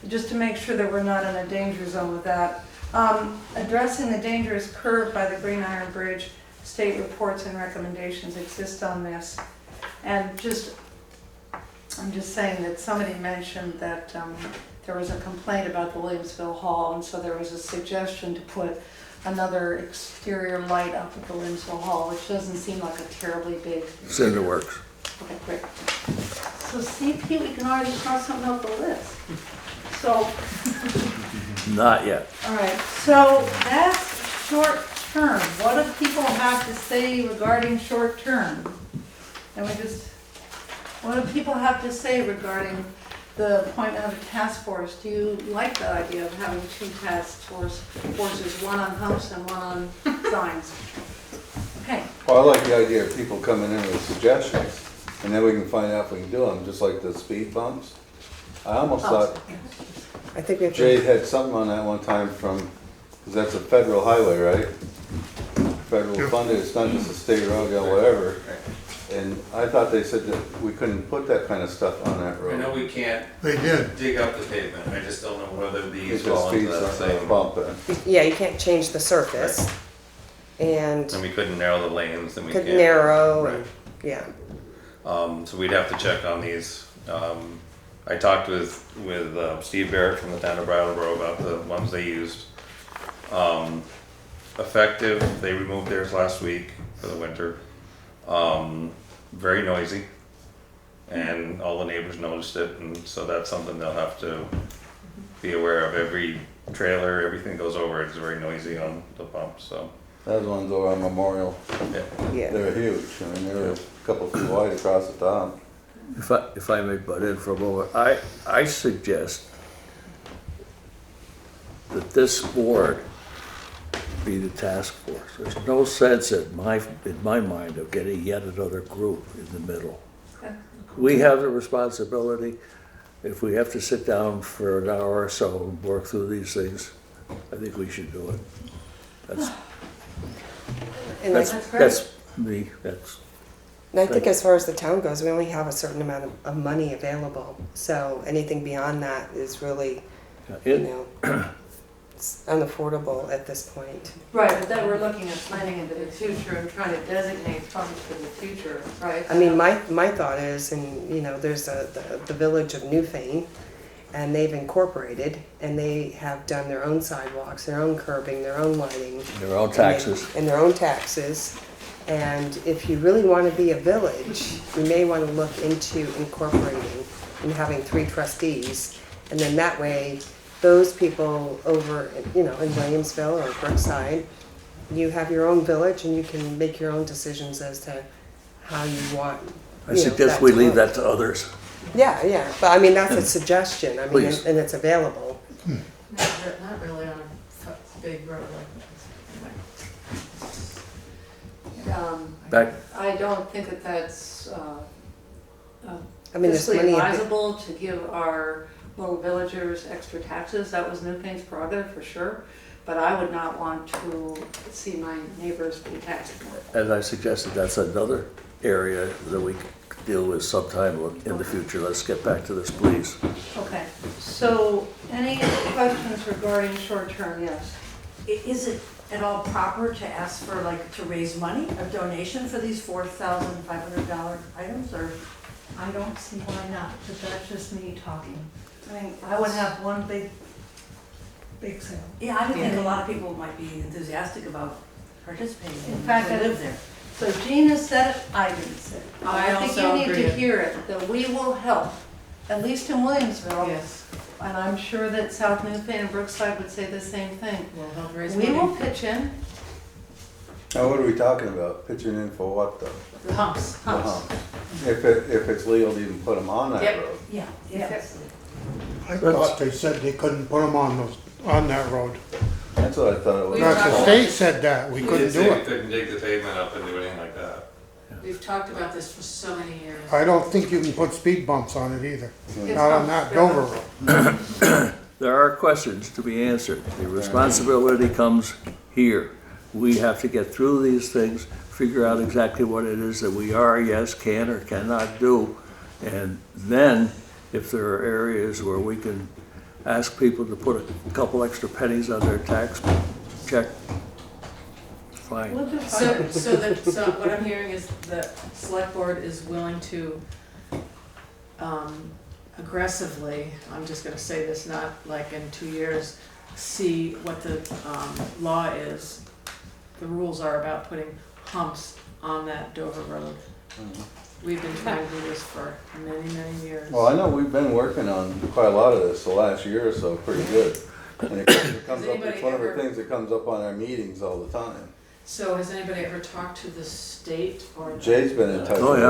just to make sure that we're not in a danger zone with that. Addressing the dangerous curve by the Green Iron Bridge, state reports and recommendations exist on this. And I'm just saying that somebody mentioned that there was a complaint about the Williamsville Hall, and so there was a suggestion to put another exterior light up at the Williamsville Hall, which doesn't seem like a terribly big. It's in the works. Okay, great. So see, Pete, we can already cross something off the list. So, Not yet. all right, so that's short term. What do people have to say regarding short term? And what do people have to say regarding the appointment of a task force, do you like the idea of having two forces, one on humps and one on signs? Okay, Well, I like the idea of people coming in with suggestions, and then we can find out if we can do them, just like the speed bumps. I almost thought I think we have Jay to, had something on that one time from, because that's a federal highway, right? Federal funded, it's not just a state road or whatever. And I thought they said that we couldn't put that kind of stuff on that I know road. we can't They did. dig up the pavement, I just don't know whether It these just fall into feeds that us a same. bump in. yeah, you can't change the surface. And And we couldn't narrow the lanes, and we could can't. narrow, Right. and, yeah. So we'd have to check on these. I talked with Steve Barrett from the town of Brattleboro about the ones they used. Effective, they removed theirs last week for the winter. Very noisy, and all the neighbors noticed it, and so that's something they'll have to be aware of. Every trailer, everything goes over, it's very noisy on the pump, so. Those ones over on Memorial, Yeah. Yeah. they're huge. I mean, they're a couple feet wide across the top. If I may butt in for a moment, I suggest that this board be the task force. There's no sense in my mind of getting yet another group in the middle. We have the responsibility. If we have to sit down for an hour or so and work through these things, I think we should do it. And That's, I, that's me, that's, and I think as far as the town goes, we only have a certain amount of money available. So anything beyond that is really, you it, know, it's unaffordable at this point. right, but then we're looking at planning into the future and trying to designate funds for the future, right? I mean, my thought is, and you know, there's the village of Newfane, and they've incorporated, and they have done their own sidewalks, their own curbing, their own lighting. their own taxes. And their own taxes. And if you really want to be a village, you may want to look into incorporating and having 3 trustees. And then that way, those people over, you know, in Williamsville or Brookside, you have your own village and you can make your own decisions as to how you want. I suggest we leave that to others. Yeah, yeah, but I mean, that's a suggestion, I mean, Please. and it's available. Not really on a big road like this. Back, I don't think that that's I mean, there's fiscally money. advisable to give our little villagers extra taxes. That was Newfane's prerogative for sure, but I would not want to see my neighbors be taxed more. as I suggested, that's another area that we could deal with sometime in the future. Let's get back to this, please. Okay, so any questions regarding short-term, yes? Is it at all proper to ask for, like, to raise money, a donation for these $4,500 items, or? I don't see why not, but that's just me talking. I mean, I would have one big, Big sale. yeah, I would think a lot of people might be enthusiastic about participating In and fact, they live there. so Gina said it, I didn't say it. I think also you need agree. to hear it, that we will help, at least in Williamsville. Yes, And I'm sure that South Newfane and Brookside would say the same thing. we'll help raise We will money. pitch in, Now, what are we talking about? Pitching in for what though? The humps. The humps. If it's legal to even put them on that Yep. road. Yeah, Yes. I thought they said they couldn't put them on that road. That's what I thought it was. We That's the talked- state said that, we We couldn't did say do we it. couldn't dig the pavement up and do anything like that. We've talked about this for so many years. I don't think you can put speed bumps on it either, It's not on humps. that Dover road. There are questions to be answered. The responsibility comes here. We have to get through these things, figure out exactly what it is that we are, yes, can or cannot do. And then, if there are areas where we can ask people to put a couple extra pennies on their tax check, fine. We'll do So, fine. so what I'm hearing is the select board is willing to aggressively, I'm just gonna say this, not like in 2 years, see what the law is, the rules are about putting humps on that Dover Road. We've been trying to do this for many, many years. Well, I know we've been working on quite a lot of this the last year or so, pretty good. And it comes up, it's one of the things that comes up on our meetings all the time. So has anybody ever talked to the state or? Jay's been in touch Oh, with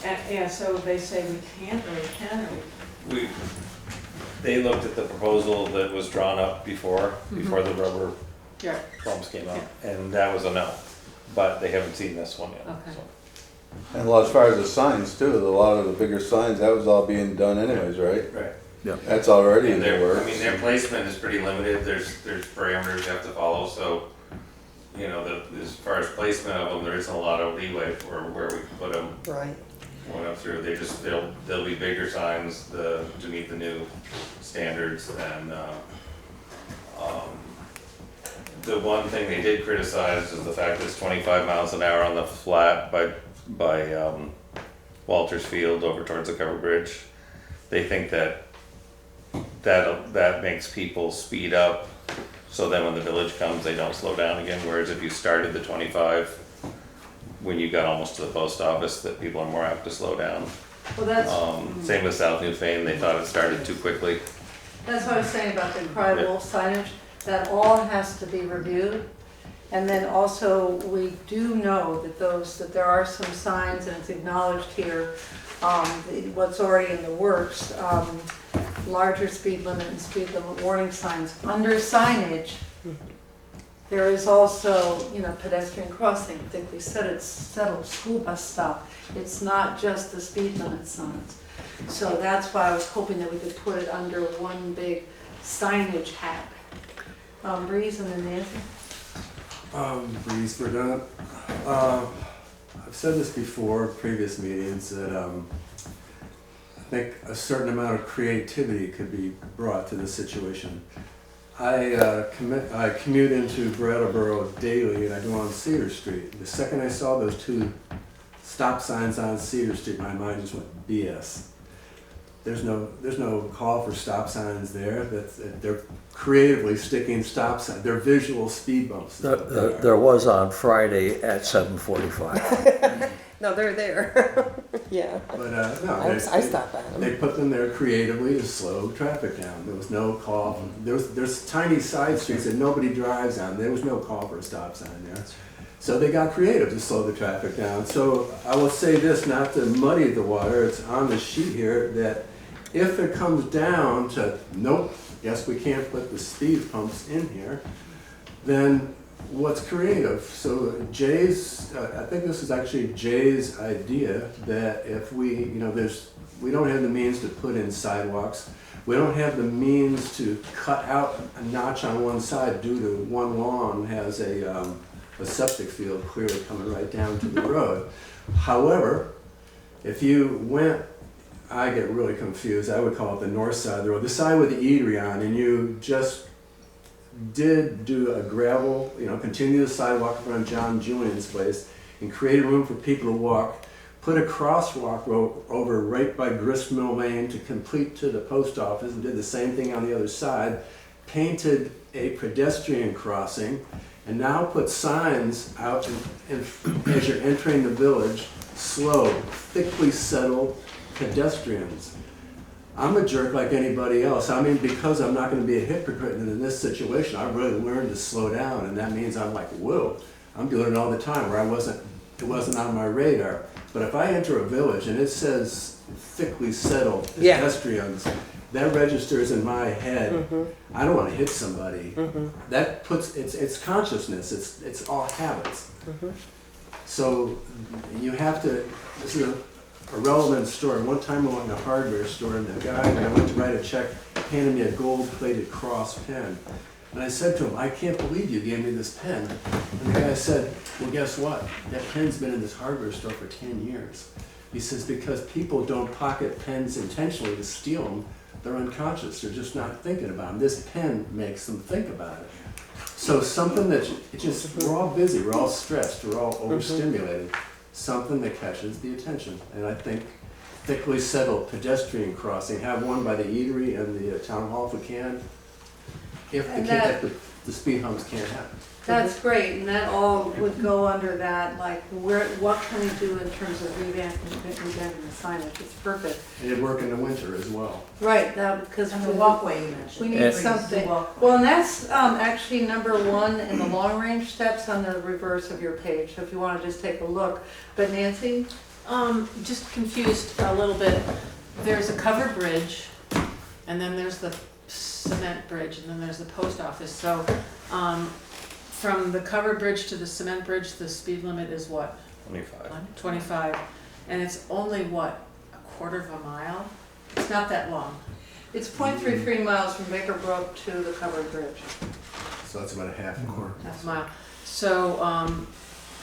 yeah. them. Yeah, so they say we can't or we can or we. They looked at the proposal that was drawn up before the rubber Yeah, bumps came out, and that was a no. But they haven't seen this one yet. Okay. So. And a lot, as far as the signs too, a lot of the bigger signs, that was all being done anyways, right? Right. That's already in And the their, works. I mean, their placement is pretty limited, there's parameters you have to follow, so, you know, as far as placement of them, there isn't a lot of leeway for where we can put them. Right. Going up through, they'll be bigger signs to meet the new standards, and, the one thing they did criticize is the fact that it's 25 miles an hour on the flat by Walters Field over towards the covered bridge. They think that makes people speed up, so then when the village comes, they don't slow down again, whereas if you started the 25, when you got almost to the post office, that people are more apt to slow down. Well, that's, Same with South Newfane, they thought it started too quickly. that's what I was saying about the cry wolf signage, that all has to be reviewed. And then also, we do know that there are some signs, and it's acknowledged here, what's already in the works, larger speed limit and speed limit warning signs. Under signage, there is also, pedestrian crossing. I think we said it's settled, school bus stop. It's not just the speed limit signs. So that's why I was hoping that we could put it under one big signage hat. Breeze and then Nancy? Breeze Verdant. I've said this before, previous meetings, that I think a certain amount of creativity could be brought to this situation. I commute into Brattleboro daily, and I go on Cedar Street. The second I saw those two stop signs on Cedar Street, my mind just went BS. There's no call for stop signs there. They're creatively sticking stop signs. They're visual speed bumps. There was on Friday at 7:45. No, they're there. Yeah. But no, I stop at them. they put them there creatively to slow traffic down. There was no call. There's tiny side streets that nobody drives on. There was no call for a stop sign there. So they got creative to slow the traffic down. So I will say this, not to muddy the water, it's on the sheet here, that if it comes down to, nope, yes, we can't put the speed pumps in here, then what's creative? So Jay's, I think this is actually Jay's idea, that if we don't have the means to put in sidewalks, we don't have the means to cut out a notch on one side due to one lawn has a septic field clearly coming right down to the road. However, if you went, I get really confused, I would call it the north side of the road, the side with the eatery on, and you just did do a gravel, continue the sidewalk in front of John Julian's place and create a room for people to walk, put a crosswalk over right by Gristmill Lane to complete to the post office, and did the same thing on the other side, painted a pedestrian crossing, and now put signs out as you're entering the village, slow, thickly settled pedestrians. I'm a jerk like anybody else. I mean, because I'm not going to be a hypocrite in this situation, I've really learned to slow down, and that means I'm like, whoa, I'm doing it all the time where it wasn't on my radar. But if I enter a village and it says thickly settled pedestrians, that registers in my head. I don't want to hit somebody. That puts it's consciousness. It's all habits. So you have to. This is a relevant story. One time I went in a hardware store, and the guy, when I went to write a check, handed me a gold-plated cross pen. And I said to him, "I can't believe you gave me this pen." And the guy said, "Well, guess what? That pen's been in this hardware store for 10 years." He says, "Because people don't pocket pens intentionally to steal them. They're unconscious. They're just not thinking about them. This pen makes them think about it." So something that we're all busy, we're all stressed, we're all overstimulated. Something that catches the attention. And I think thickly settled pedestrian crossing, have one by the eatery and the town hall if we can. If the speed humps can't happen. That's great, and that all would go under that, like, what can we do in terms of revamping the signage? It's perfect. And it'd work in the winter as well. Right, that, because And the walkway you mentioned. we need something. Well, and that's actually number one in the long-range steps on the reverse of your page, so if you want to just take a look. But Nancy? Just confused a little bit. There's a covered bridge, and then there's the cement bridge, and then there's the post office. So, from the covered bridge to the cement bridge, the speed limit is what? 25. 25. And it's only what, a quarter of a mile? It's not that long. It's 0.33 miles from Baker Brook to the covered bridge. So that's about a half a quarter. Half a mile.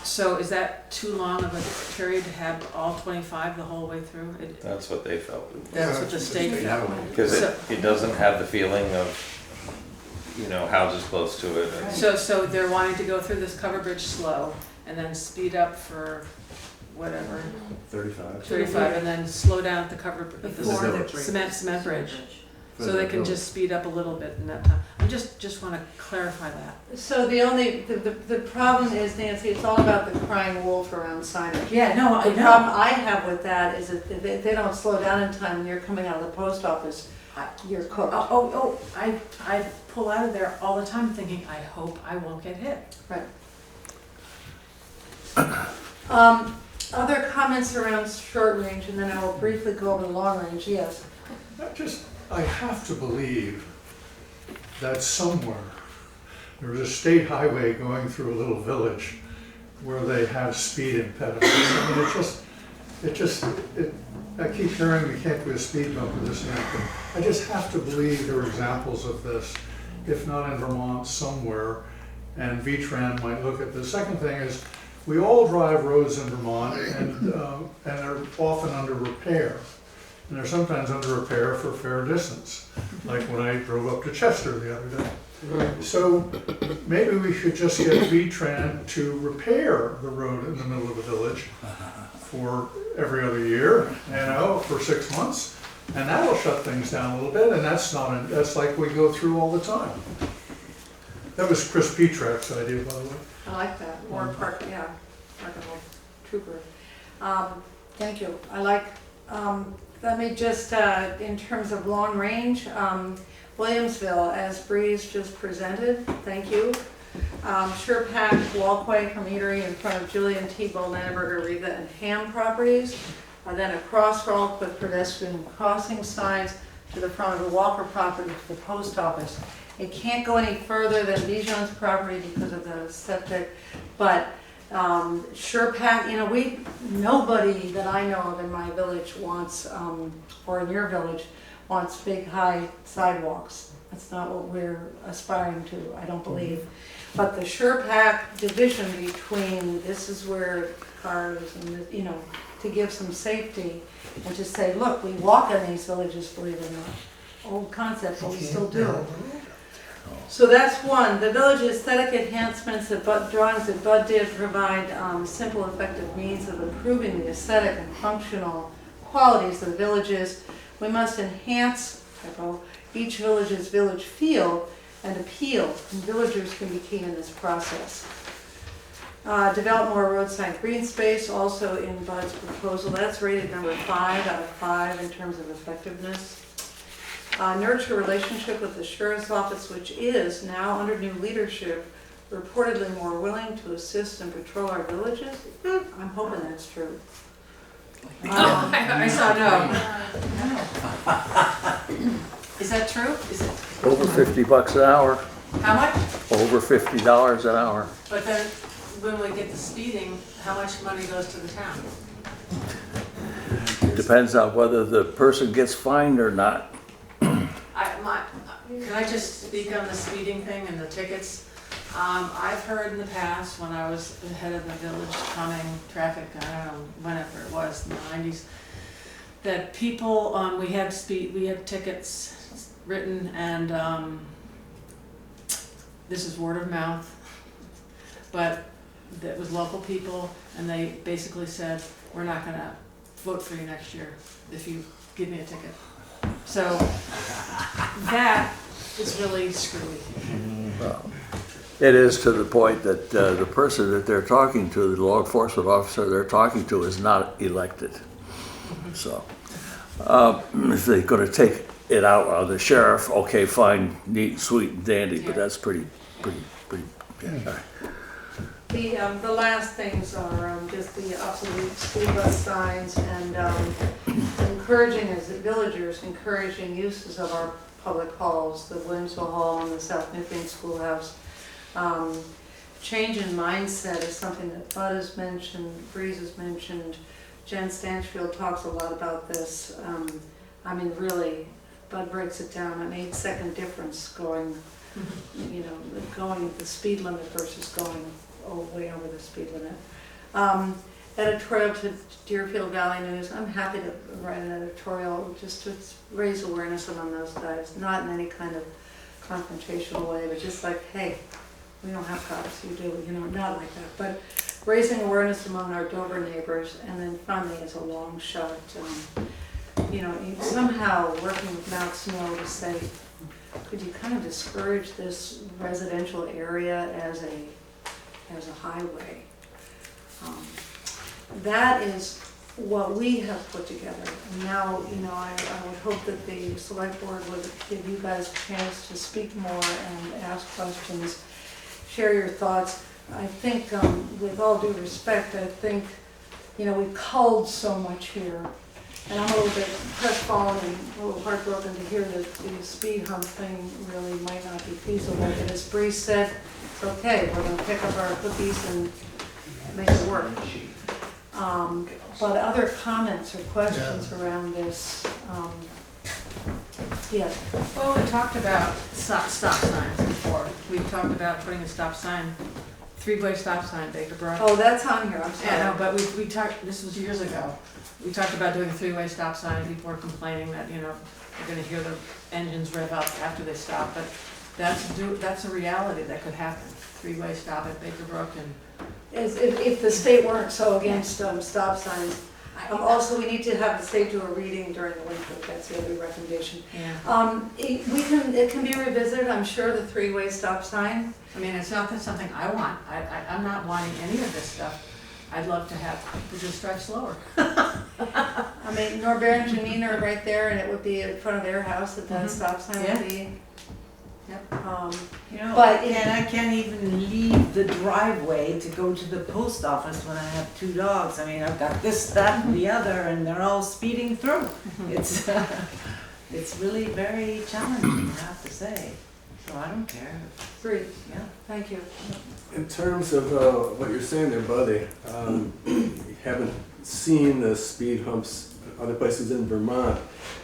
So is that too long of a period to have all 25 the whole way through? That's what they felt. That's what the state felt. Because So- it doesn't have the feeling of, houses close to it. So they're wanting to go through this covered bridge slow and then speed up for whatever, 35. 35, and then slow down at the covered, Before the the cement bridge. For So the they can village. just speed up a little bit in that time. I just want to clarify that. So the problem is, Nancy, it's all about the crying wolf around signage. Yeah, no, I The know. problem I have with that is that if they don't slow down in time and you're coming out of the post office, you're cooked. I pull out of there all the time thinking, I hope I won't get hit. Right. Other comments around short range, and then I will briefly go over the long range, yes. I have to believe that somewhere there was a state highway going through a little village where they have speed impediments. I mean, I keep hearing we can't do a speed bump or this and that, but I just have to believe there are examples of this, if not in Vermont, somewhere, and VTran might look at this. Second thing is, we all drive roads in Vermont, and they're often under repair. And they're sometimes under repair for a fair distance, like when I drove up to Chester the other day. So maybe we should just get VTran to repair the road in the middle of the village for every other year, for 6 months. And that'll shut things down a little bit, and that's like we go through all the time. That was Chris Petrak's idea, by the way. I like that, or park and roll trooper. Thank you, I like, let me just, in terms of long range, Williamsville, as Breeze just presented, thank you. SurePack walkway from Eatery in front of Julian T. Bollnanberger, Riva and Ham properties. Then a crosswalk with pedestrian crossing signs to the front of the Walker property to the post office. It can't go any further than Bijon's property because of the septic, but SurePack, nobody that I know of in my village wants, or in your village, wants big, high sidewalks. That's not what we're aspiring to, I don't believe. But the SurePack division between, this is where cars and, to give some safety and to say, look, we walk in these villages, believe it or not. Old concept, but we still do. So that's one. The village aesthetic enhancements, drawings that Bud did provide simple, effective means of improving the aesthetic and functional qualities of the villages. We must enhance each village's village feel and appeal, and villagers can be key in this process. Develop more roadside green space, also in Bud's proposal. That's rated number 5 out of 5 in terms of effectiveness. Nurture relationship with the Sheriff's Office, which is now under new leadership, reportedly more willing to assist and patrol our villages. I'm hoping that's true. I saw no. Is that true? Is it, Over $50 an hour, how much? over $50 an hour. But then, when we get the speeding, how much money goes to the town? Depends on whether the person gets fined or not. Can I just speak on the speeding thing and the tickets? I've heard in the past, when I was the head of the village calming traffic, I don't know, whenever it was, in the 90s, that people, we had tickets written, and this is word of mouth, but that was local people, and they basically said, we're not gonna vote for you next year if you give me a ticket. So that is really screwy. It is to the point that the person that they're talking to, the law enforcement officer they're talking to, is not elected. So, if they're gonna take it out on the sheriff, okay, fine, neat, sweet and dandy, but that's pretty, yeah, all right. The last things are just the obsolete school bus signs and encouraging, as the villagers, encouraging uses of our public halls, the Williamsville Hall and the South Newfane Schoolhouse. Change in mindset is something that Bud has mentioned, Breeze has mentioned, Jen Stanchfield talks a lot about this. I mean, really, Bud breaks it down, an 8-second difference going, you know, going the speed limit versus going way over the speed limit. Editorial to Deerfield Valley News, I'm happy to write an editorial just to raise awareness among those guys, not in any kind of confrontational way, but just like, hey, we don't have cops, you do, you know, not like that, but raising awareness among our Dover neighbors, and then finally, as a long shot, you know, somehow working with Mount Snow to say, could you kind of discourage this residential area as a highway? That is what we have put together. And now, you know, I would hope that the select board would give you guys a chance to speak more and ask questions, share your thoughts. I think, with all due respect, I think, you know, we culled so much here. And I'm a little bit crestfallen and a little heartbroken to hear that the speed hump thing really might not be feasible. And as Bree said, it's okay, we're gonna pick up our cookies and make it work. But other comments or questions around this, yeah. Well, we talked about stop signs before. We talked about putting a stop sign, 3-way stop sign, Brattleboro. Oh, that's on here, I'm sorry. Yeah, no, but we talked, this was years ago. We talked about doing a 3-way stop sign, and people were complaining that, you know, you're gonna hear the engines rev up after they stop, but that's a reality that could happen. 3-way stop at Baker Brook and. If the state weren't so against stop signs. Also, we need to have the state do a reading during the winter, that's the other recommendation. Yeah. It can be revisited, I'm sure, the 3-way stop sign. I mean, it's not something I want. I'm not wanting any of this stuff. I'd love to have people just drive slower. I mean, Norbert and Janine are right there, and it would be in front of their house that that stop sign would be. Yep. You know, But and I can't even leave the driveway to go to the post office when I have 2 dogs. I mean, I've got this, that, and the other, and they're all speeding through. It's really very challenging, I have to say. So I don't care. Great, Yeah. thank you. In terms of what you're saying there, Buddy, you haven't seen the speed humps other places in Vermont.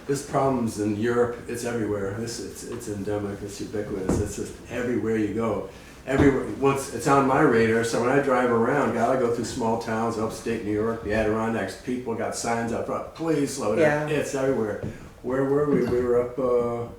This problem's in Europe, it's everywhere. It's endemic, it's ubiquitous, it's just everywhere you go. Once it's on my radar, so when I drive around, gotta go through small towns, upstate New York, the Adirondacks, people got signs up front, please slow down. Yeah. It's everywhere. Where were we? We were up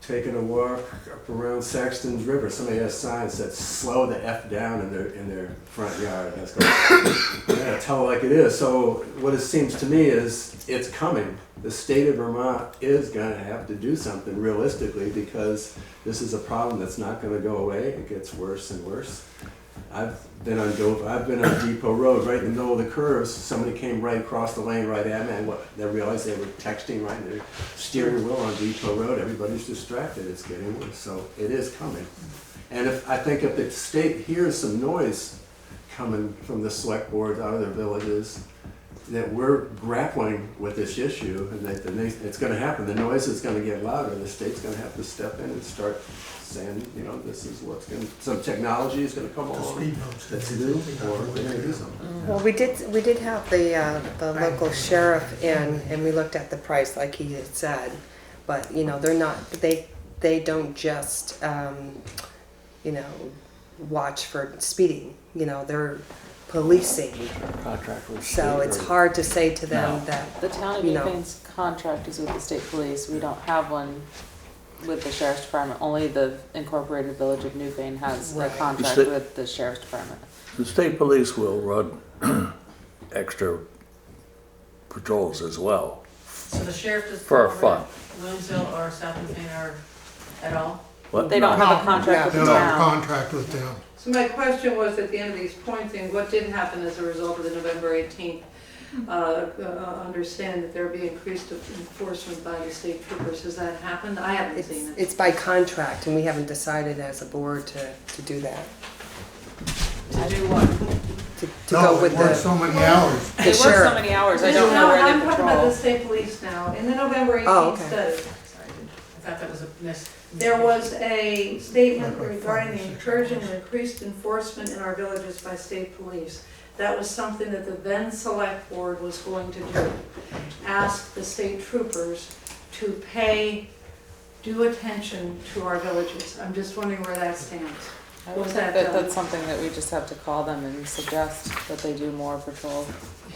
taking a walk up around Saxton's River. Somebody has signs that slow the F down in their front yard. That's going, yeah, tell it like it is. So what it seems to me is it's coming. The state of Vermont is going to have to do something realistically because this is a problem that's not going to go away. It gets worse and worse. I've been on Depot Road, right in the middle of the curves. Somebody came right across the lane right at me, and they realized they were texting right in their steering wheel on Depot Road. Everybody's distracted. It's getting worse, so it is coming. And I think if the state hears some noise coming from the select boards out of their villages, that we're grappling with this issue, and that it's going to happen. The noise is going to get louder. The state's going to have to step in and start saying, you know, this is what's going to, some technology is going to come along that's new, or they're going to do something. Well, we did have the local sheriff in, and we looked at the price like he had said, but you know, they don't just you know, watch for speeding. You know, they're policing. Contract with So state it's or- hard to say to them that, The town of you know. Newfane's contract is with the state police. We don't have one with the sheriff's department. Only the incorporated village of Newfane has a Right. contract The sta- with the sheriff's department. The state police will run extra patrols as well. So the sheriff does. For fun. Williamsville or South Newfane or at all? What? They don't have a contract They with don't the have a town. contract with them. So my question was, at the end of these pointing, what did happen as a result of the November 18th? Understand that there will be increased enforcement by the state troopers. Has that happened? I haven't seen it. It's by contract, and we haven't decided as a board to do that. To do what? To No, go they with work the, so many hours. They work so sheriff. many hours, I No, don't know where I'm they talking about patrol. the state police now. In the November 18th Oh, okay. study, Sorry, I thought that was a miss. there was a statement regarding the encouraging and increased enforcement in our villages by state police. That was something that the then select board was going to do. Ask the state troopers to pay due attention to our villages. I'm just wondering where that stands. I would Was think that that done? that's something that we just have to call them and suggest that they do more patrol.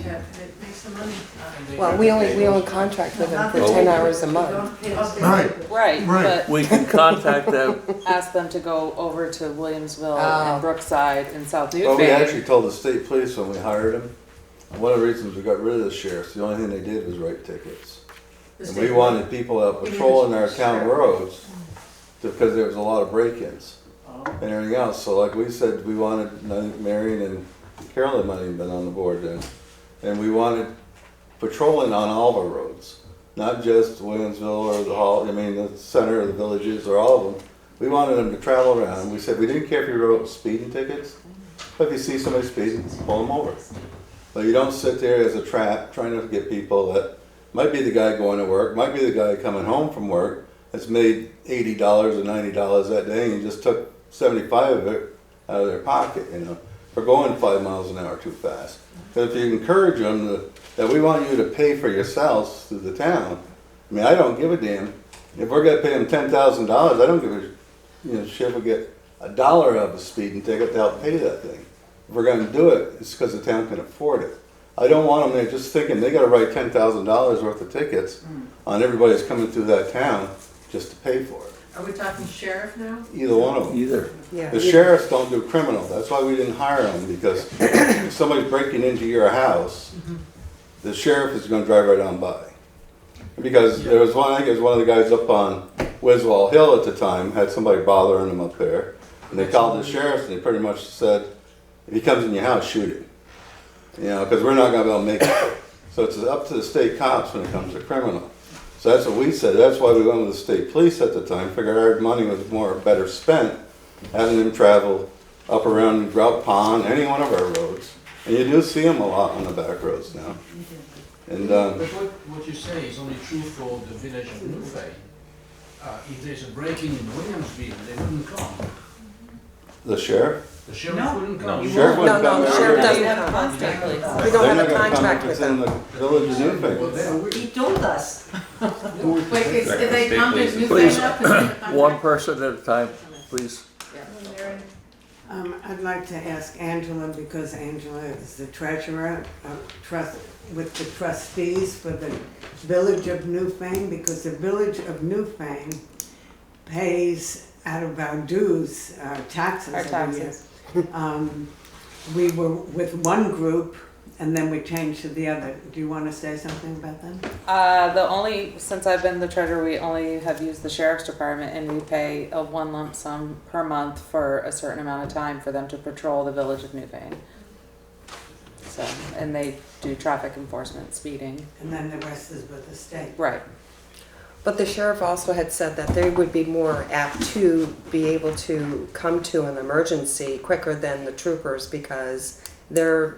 Yeah, it makes some money. well, we only contract with them for 10 hours a month. Right. Right, Right. but We can contact them. ask them to go over to Williamsville Oh. and Brookside and South Well, we Newfane. actually told the state police when we hired them, one of the reasons we got rid of the sheriffs, the only thing they did was write tickets. The And state- we wanted people out patrolling our town Sheriff. roads, because there was a lot of break-ins and everything else. So like we said, we wanted, I think Marion and Carolyn might have even been on the board then. And we wanted patrolling on all of our roads, not just Williamsville or the hall, I mean, the center of the villages or all of them. We wanted them to travel around. We said we didn't care if you wrote speeding tickets, but if you see somebody speeding, pull them over. But you don't sit there as a trap trying to get people that might be the guy going to work, might be the guy coming home from work that's made $80 or $90 that day and you just took 75 of it out of their pocket, you know, for going 5 miles an hour too fast. But if you encourage them that we want you to pay for yourselves through the town, I mean, I don't give a damn. If we're gonna pay them $10,000, I don't give a, you know, shit, we get $1 of a speeding ticket to help pay that thing. If we're gonna do it, it's because the town can afford it. I don't want them there just thinking they gotta write $10,000 worth of tickets on everybody that's coming through that town just to pay for it. Are we talking sheriff now? Either one of them. Either. Yeah. The sheriffs don't do criminal, that's why we didn't hire them, because if somebody's breaking into your house, the sheriff is gonna drive right on by. Because there was one, I think it was one of the guys up on Wiswall Hill at the time, had somebody bothering him up there, and they called the sheriffs and they pretty much said, if he comes in your house, shoot him. You know, because we're not gonna be able to make it. So it's up to the state cops when it comes to criminal. So that's what we said, that's why we went with the state police at the time, figured our money was better spent having them travel up around Grout Pond, any one of our roads. And you do see them a lot on the back roads now. And, But what you say is only true for the village of Newfane. If there's a break-in Williamsville, they wouldn't come. the sheriff? The sheriff No. wouldn't come. Sheriff No, wouldn't no, come the there. sheriff They're doesn't have come. constantly. We don't not have a gonna come contract if with it's in them. the village of Newfane. Well, they're He told us. Wait, did they State come to police. Newfane Please, up? Is it a one contract? person at a time, please. I'd like to ask Angela, because Angela is the treasurer, with the trustees for the village of Newfane, because the village of Newfane pays out of our dues, taxes Our every year. taxes. We were with one group and then we changed to the other. Do you want to say something about that? Since I've been the treasurer, we only have used the sheriff's department and we pay a one lump sum per month for a certain amount of time for them to patrol the village of Newfane. So, and they do traffic enforcement, speeding. And then the rest is with the state. Right. But the sheriff also had said that they would be more apt to be able to come to an emergency quicker than the troopers because they're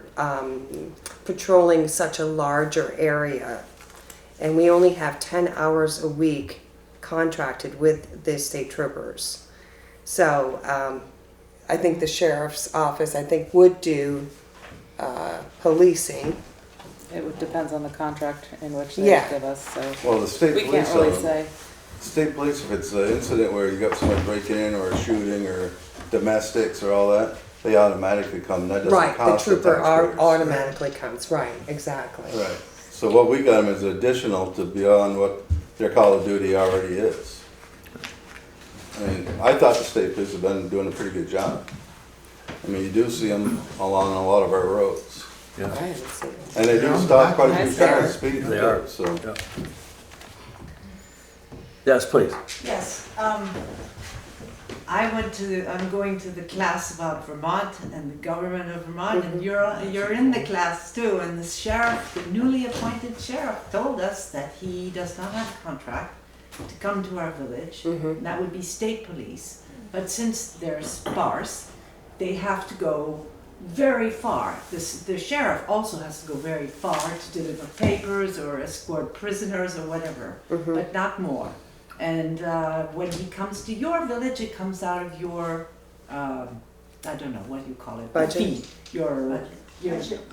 patrolling such a larger area. And we only have 10 hours a week contracted with the state troopers. So I think the sheriff's office, would do policing. It depends on the contract in which they Yeah. give us, so Well, the state we police, can't really say. state police, if it's an incident where you got somebody breaking in or a shooting or domestics or all that, they automatically come. That doesn't Right, the cost the trooper taxpayers. automatically comes, right, exactly. Right. So what we got them is additional to beyond what their call of duty already is. I mean, I thought the state police have been doing a pretty good job. I mean, you do see them along a lot of our roads. Yeah. I haven't seen it. And they do Yeah, stop quite a nice few there. cars speeding. They are. So, Yeah. Yes, please. Yes, I'm going to the class about Vermont and the government of Vermont, and you're in the class too. And the sheriff, the newly appointed sheriff, told us that he does not have a contract to come to our village. And that would be state police. But since they're sparse, they have to go very far. The sheriff also has to go very far to deliver papers or escort prisoners or whatever, but not more. And when he comes to your village, it comes out of your, I don't know, what do you call it? Budget? Fee. Your,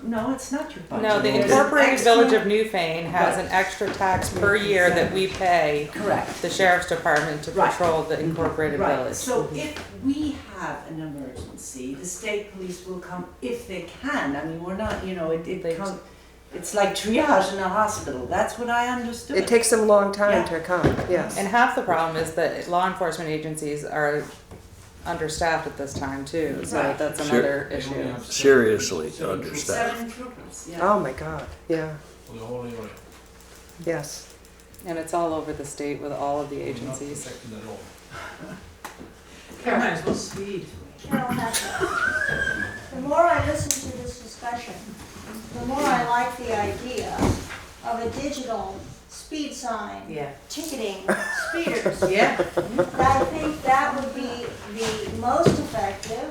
no, it's not your budget. No, the There's an Incorporated extra- Village of Newfane has an extra tax per year that we pay Correct. the Sheriff's Department to Right. patrol the Incorporated Right, Village. so if we have an emergency, the state police will come if they can. I mean, we're not, you know, it's like triage in a hospital. That's what I understood. It takes them a long time Yeah. to come, yes. And half the problem is that law enforcement agencies are understaffed at this time too, so Right. that's Sure. another issue. Seriously understaffed. 7 troopers, yeah. Oh my God, yeah, For the whole area. yes. And it's all over the state with all of the We're not agencies. protected at all. Carol, might as well speed. Carol Hacker. The more I listen to this discussion, the more I like the idea of a digital speed sign Yeah. ticketing speeders. Yeah. I think that would be the most effective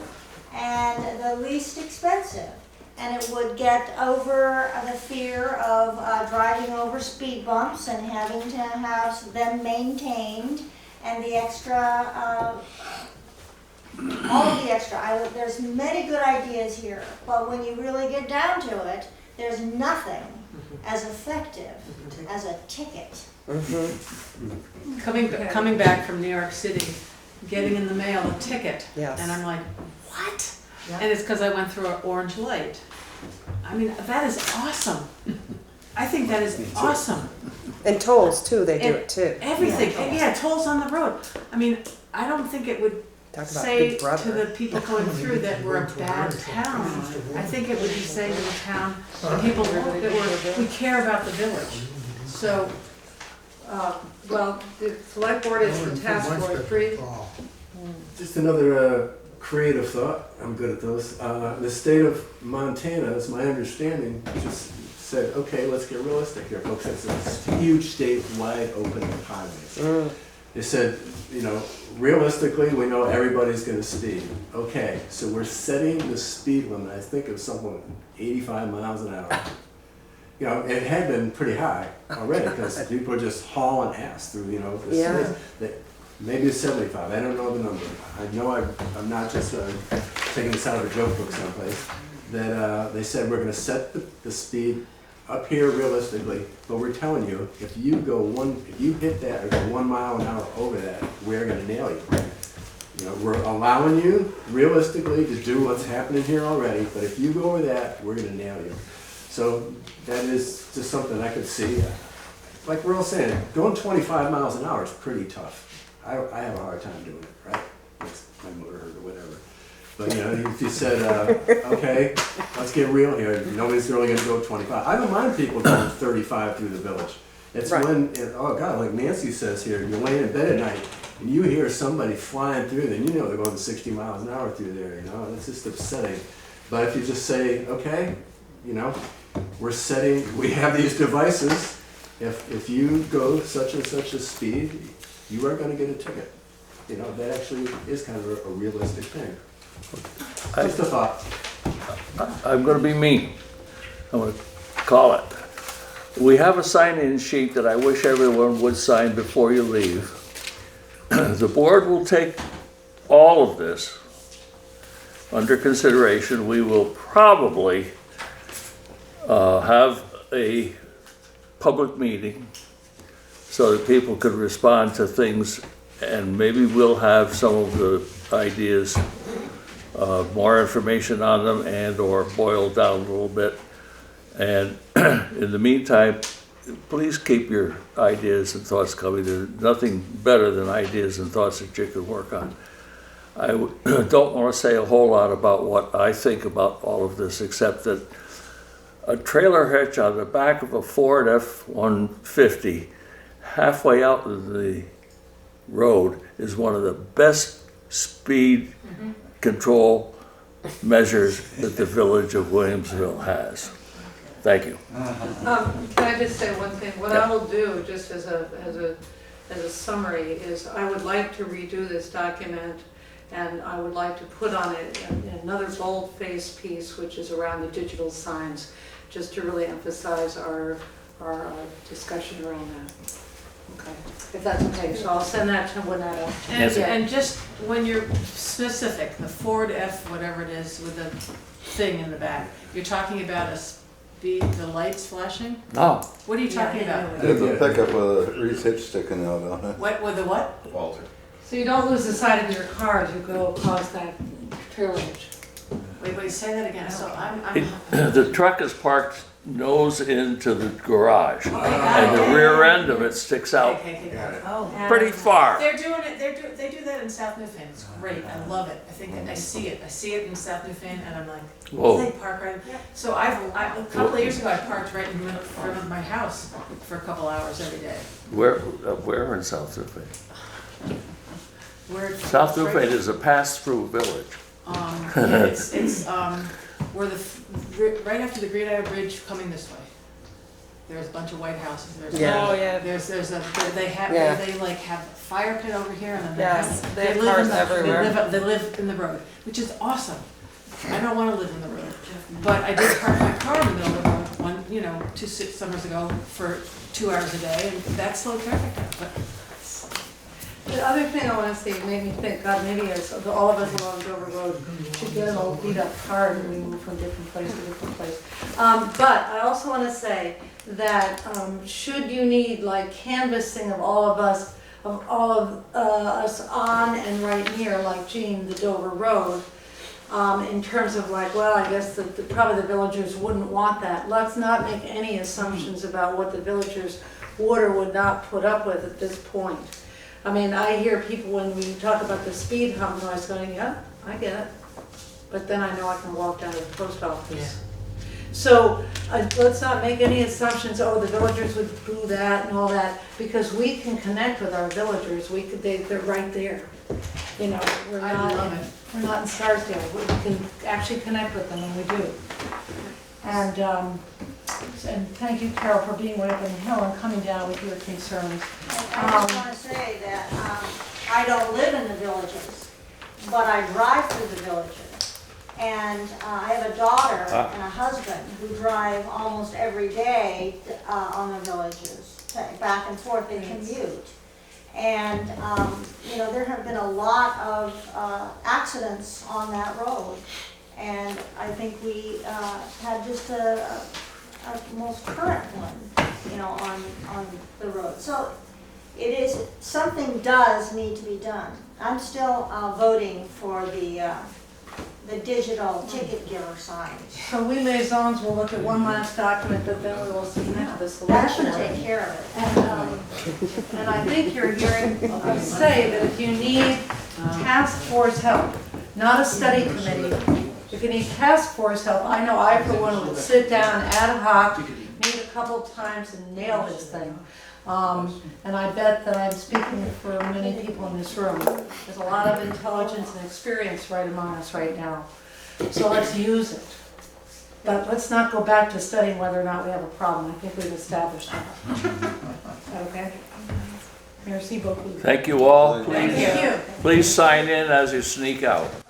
and the least expensive. And it would get over the fear of driving over speed bumps and having to have them maintained and the extra, all of the extra. There's many good ideas here, but when you really get down to it, there's nothing as effective as a ticket. Coming back from New York City, getting in the mail a ticket. Yes. And I'm like, what? And it's because I went through an orange light. I mean, that is awesome. I think that is awesome. And tolls too, they do And it too. Everything, yeah, tolls on the road. I mean, I don't think it would Talk about say Big to Brother. the people going through that we're a bad town. I think it would be saying to the town, the people that we care about the village. So, Well, the select board is the task force, three. Just another creative thought, I'm good at those. The state of Montana, is my understanding, just said, okay, let's get realistic here, folks. It's a huge state wide open highways. They said, you know, realistically, we know everybody's gonna speed. Okay, so we're setting the speed limit, I think of something 85 miles an hour. You know, it had been pretty high already, because people are just hauling ass through, you know, the Yeah. cities. Maybe it's 75, I don't know the number. I know I'm not just taking this out of a joke book someplace. That they said we're gonna set the speed up here realistically, but we're telling you, if you hit that or go 1 mile an hour over that, we're gonna nail you. You know, we're allowing you realistically to do what's happening here already, but if you go over that, we're gonna nail you. So that is just something I could see. Like we're all saying, going 25 miles an hour is pretty tough. I have a hard time doing it, right? Makes my motor hurt or whatever. But you know, if you said, okay, let's get real here, nobody's really gonna go 25. I don't mind people going 35 through the village. It's Right. oh God, like Nancy says here, you're laying in bed at night and you hear somebody flying through, then you know they're going 60 miles an hour through there, you know? It's just upsetting. But if you just say, okay, you know, we have these devices, if you go such and such a speed, you are gonna get a ticket. You know, that actually is kind of a realistic thing. Just a thought. I'm gonna be mean. I'm gonna call it. We have a sign-in sheet that I wish everyone would sign before you leave. The board will take all of this under consideration. We will probably have a public meeting so that people could respond to things, and maybe we'll have some of the ideas, more information on them and or boiled down a little bit. And in the meantime, please keep your ideas and thoughts coming. There's nothing better than ideas and thoughts that you can work on. I don't want to say a whole lot about what I think about all of this, except that a trailer hitch on the back of a Ford F-150 halfway out in the road is one of the best speed control measures that the village of Williamsville has. Thank you. Can I just say one thing? What I will do, just as a summary, is I would like to redo this document, and I would like to put on it another bold-faced piece, which is around the digital signs, just to really emphasize our discussion around that. Okay, if that's okay, so I'll send that to Winetta. And just when you're specific, the Ford F, whatever it is, with the thing in the back, you're talking about the lights flashing? No. What are you talking about? There's a pickup with a Reese hitch sticking out on it. What, with the what? Walter. So you don't lose the sight of your car as you go across that trailage. Wait, say that again. So The truck is parked nose into the garage, Okay, and the rear end of it sticks out Okay. Oh. pretty far. They're doing it, they do that in South Newfane. It's great. I love it. I think I see it in South Newfane, and I'm like, Whoa. they park right. So a couple of years ago, I parked right in the middle of my house for a couple hours every day. Where in South Newfane? Where South Newfane is a pass-through village. It's where right after the Great Isle Bridge coming this way. There's a bunch of white houses. There's Yeah. Oh, yeah. There's they have Yeah. they like have a fire pit over here, and then Yes, they have live cars in everywhere. They live in the road, which is awesome. I don't want to live in the road, but I did park my car in the middle of the road 2 summers ago for 2 hours a day, and that slowed traffic down. But The other thing I want to say made me think, God, maybe all of us along Dover Road should get an old beat up car and we move from different place to different place. But I also want to say that should you need like canvassing of all of us on and right near, like Jean, the Dover Road, in terms of like, well, I guess probably the villagers wouldn't want that. Let's not make any assumptions about what the villagers would or would not put up with at this point. I mean, I hear people when we talk about the speed hump noise going, yeah, I get it. But then I know I can walk down to the post office. So let's not make any assumptions, oh, the villagers would do that and all that, because we can connect with our villagers. They're right there. You know, we're not in Scarsdale. We can actually connect with them, and we do. And thank you, Carol, for being way up on the hill and coming down with your concerns. I just want to say that I don't live in the villages, but I drive through the villages. And I have a daughter and a husband who drive almost every day on the villages, back and forth, they commute. And, there have been a lot of accidents on that road. And I think we had just a most current one, on the road. So something does need to be done. I'm still voting for the digital ticket giver signs. So we liaisons will look at one last document, but then we will submit the That selection. should take care of it. And I think you're hearing us say that if you need task force help, not a study committee, if you need task force help, I know I for one would sit down ad hoc, meet a couple times and nail this thing. And I bet that I'm speaking for many people in this room. There's a lot of intelligence and experience right among us right now. So let's use it. But let's not go back to studying whether or not we have a problem. I think we've established that. Okay? Merci beaucoup. Thank you all. Thank you. Please sign in as you sneak out. You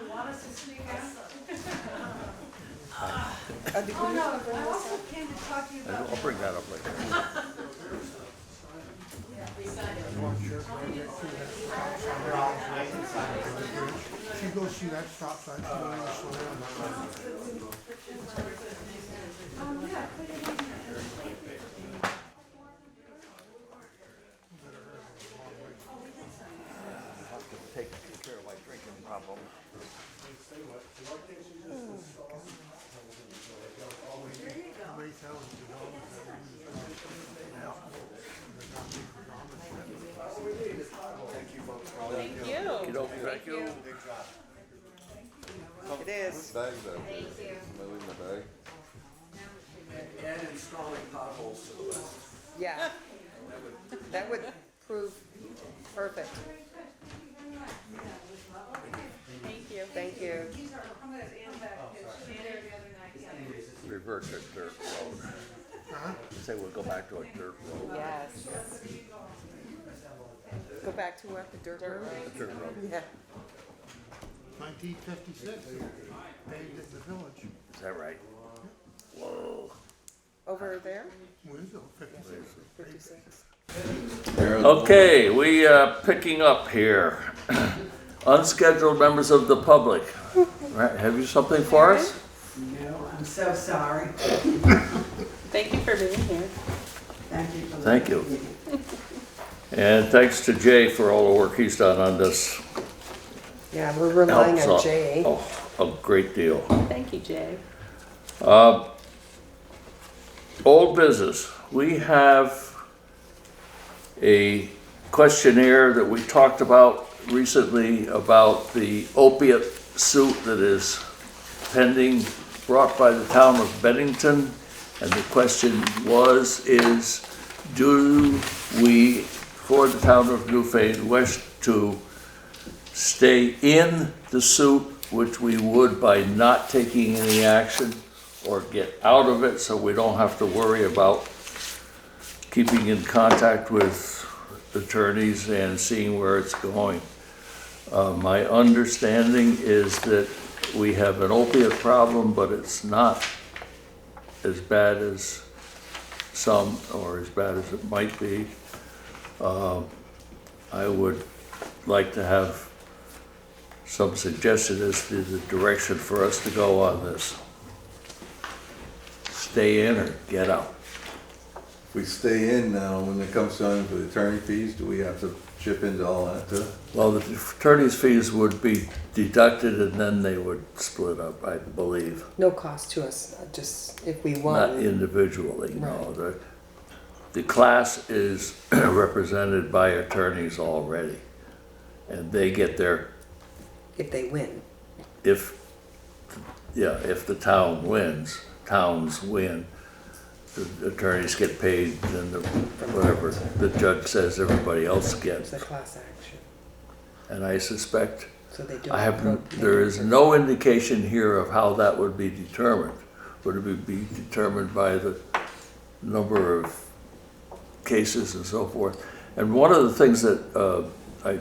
want us to sneak out? Oh, no, I also came to talk to you about. I'll bring that up later. If you go see that stop sign, you know, you slow down. Take care of my drinking problem. Thank you. Thank you. It is. Bags there. Thank you. Am I leaving the bag? And installing potholes to the west. Yeah. That would prove perfect. to dirt road. Huh? I say we'll go back to a dirt road. Yes. Go back to what, the dirt road? A dirt road. Yeah. 1956, paved in the village. Is that right? Whoa. Over there? Windsor, 56. 56. Okay, we are picking up here. Unscheduled members of the public. Right, have you something for us? No, I'm so sorry. Thank you for being here. Thank you for Thank you. And thanks to Jay for all the work he's done on this. Yeah, we're relying Helps on a- Jay. A great deal. Thank you, Jay. Old business. We have a questionnaire that we talked about recently about the opiate suit that is pending, brought by the town of Bennington. And the question is, do we, for the town of Newfane, wish to stay in the suit, which we would by not taking any action, or get out of it so we don't have to worry about keeping in contact with attorneys and seeing where it's going. My understanding is that we have an opiate problem, but it's not as bad as some, or as bad as it might be. I would like to have some suggestion as to the direction for us to go on this. Stay in or get out? If we stay in now, when it comes time for the attorney fees, do we have to chip into all that too? Well, the attorney's fees would be deducted and then they would split up, I believe. No cost to us, just if we Not want. individually, no. Right. The class is represented by attorneys already. And they get their, If they win. if the town wins, towns win, the attorneys get paid, then whatever the judge says everybody else It's gets. a class action. And I suspect, So they don't. there is no indication here of how that would be determined. Would it be determined by the number of cases and so forth? And one of the things that I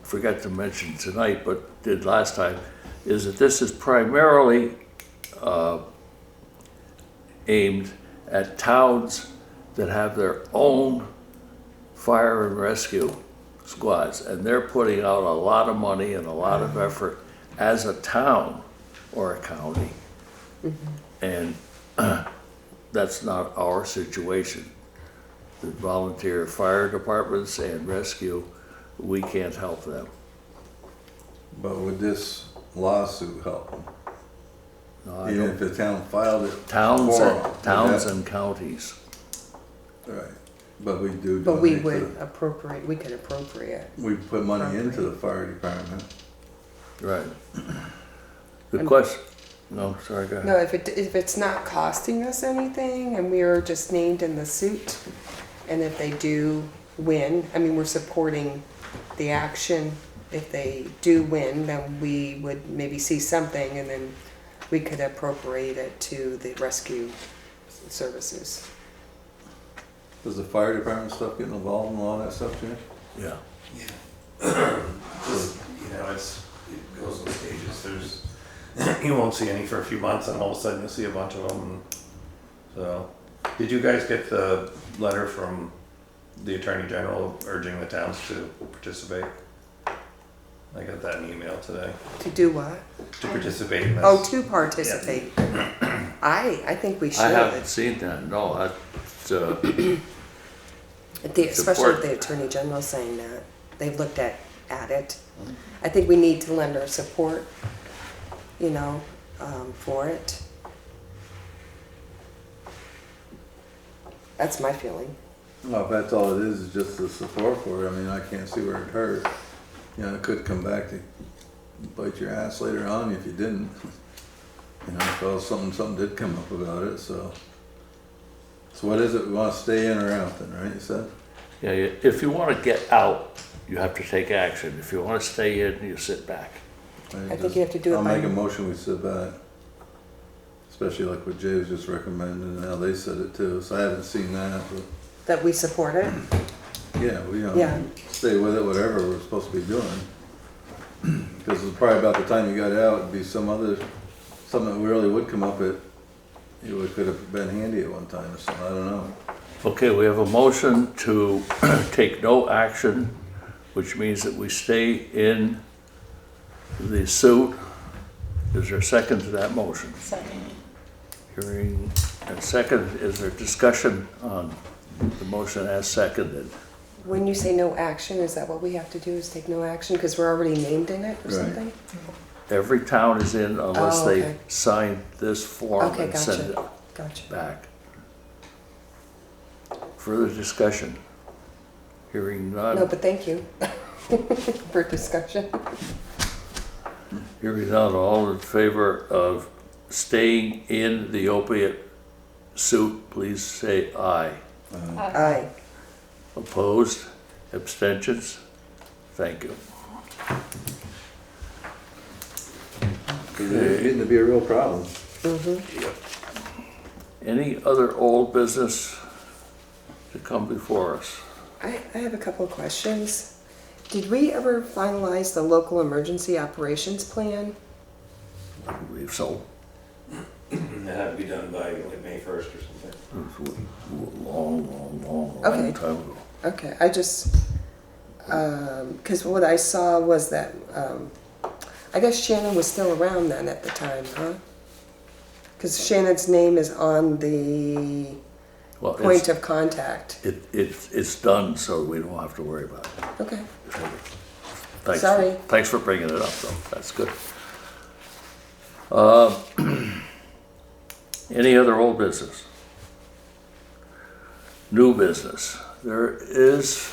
forgot to mention tonight, but did last time, is that this is primarily aimed at towns that have their own fire and rescue squads, and they're putting out a lot of money and a lot of effort as a town or a county. And that's not our situation. The volunteer fire departments and rescue, we can't help them. But would this lawsuit help them? No, I Even don't- if the town filed it? Towns for and, them, towns yeah. and counties. Right, but we do. But we donate would to- appropriate, we could appropriate. We put money into the fire department. Right. The question, no, sorry, go ahead. No, if it's not costing us anything and we are just named in the suit, and if they do win, I mean, we're supporting the action. If they do win, then we would maybe see something and then we could appropriate it to the rescue services. Does the fire department stuff get involved in all that stuff, Jim? Yeah. Just, it goes in stages. You won't see any for a few months and all of a sudden you'll see a bunch of them. So, did you guys get the letter from the Attorney General urging the towns to participate? I got that in email today. To do what? To participate in this. Oh, to participate. I think we should. I haven't seen that, no, that's, Especially if the Attorney General saying that. They've looked at it. I think we need to lend our support, for it. That's my feeling. Well, if that's all it is just the support for it, I mean, I can't see where it hurt. It could come back to bite your ass later on if you didn't. If something did come up about it, so. So what is it, we wanna stay in or out then, right, you said? yeah, if you wanna get out, you have to take action. If you wanna stay in, you sit back. I think you have to do it I'll by- make a motion, we sit back. especially like what Jay was just recommending and how they said it too. So I haven't seen that, but That we support it? yeah, we Yeah. stay with it, whatever we're supposed to be doing. Because it's probably about the time you got out, it'd be something that really would come up it could have been handy at one time or something, I don't know. Okay, we have a motion to take no action, which means that we stay in the suit. Is there a second to that motion? Second. Hearing a second, is there discussion on the motion as seconded? When you say no action, is that what we have to do, is take no action because we're already named in it or Right. something? Every town is in unless Oh, they okay. sign this form Okay, and send it gotcha, gotcha. back. Further discussion? Hearing No, none. but thank you for discussion. Hearing none, all in favor of staying in the opiate suit, please say aye. Aye. Opposed? Abstentions? Thank you. It's getting to be a real problem. Any other old business to come before us? I have a couple of questions. Did we ever finalize the local emergency operations plan? I believe so. It had to be done by like May 1st or something. It was a long Okay. time ago. Okay, I just, because what I saw was that, I guess Shannon was still around then at the time, huh? Because Shannon's name is on the Well, point of contact. it's done, so we don't have to worry about it. Okay, Thanks. Sorry. Thanks for bringing it up, though. That's good. Any other old business? New business? There is,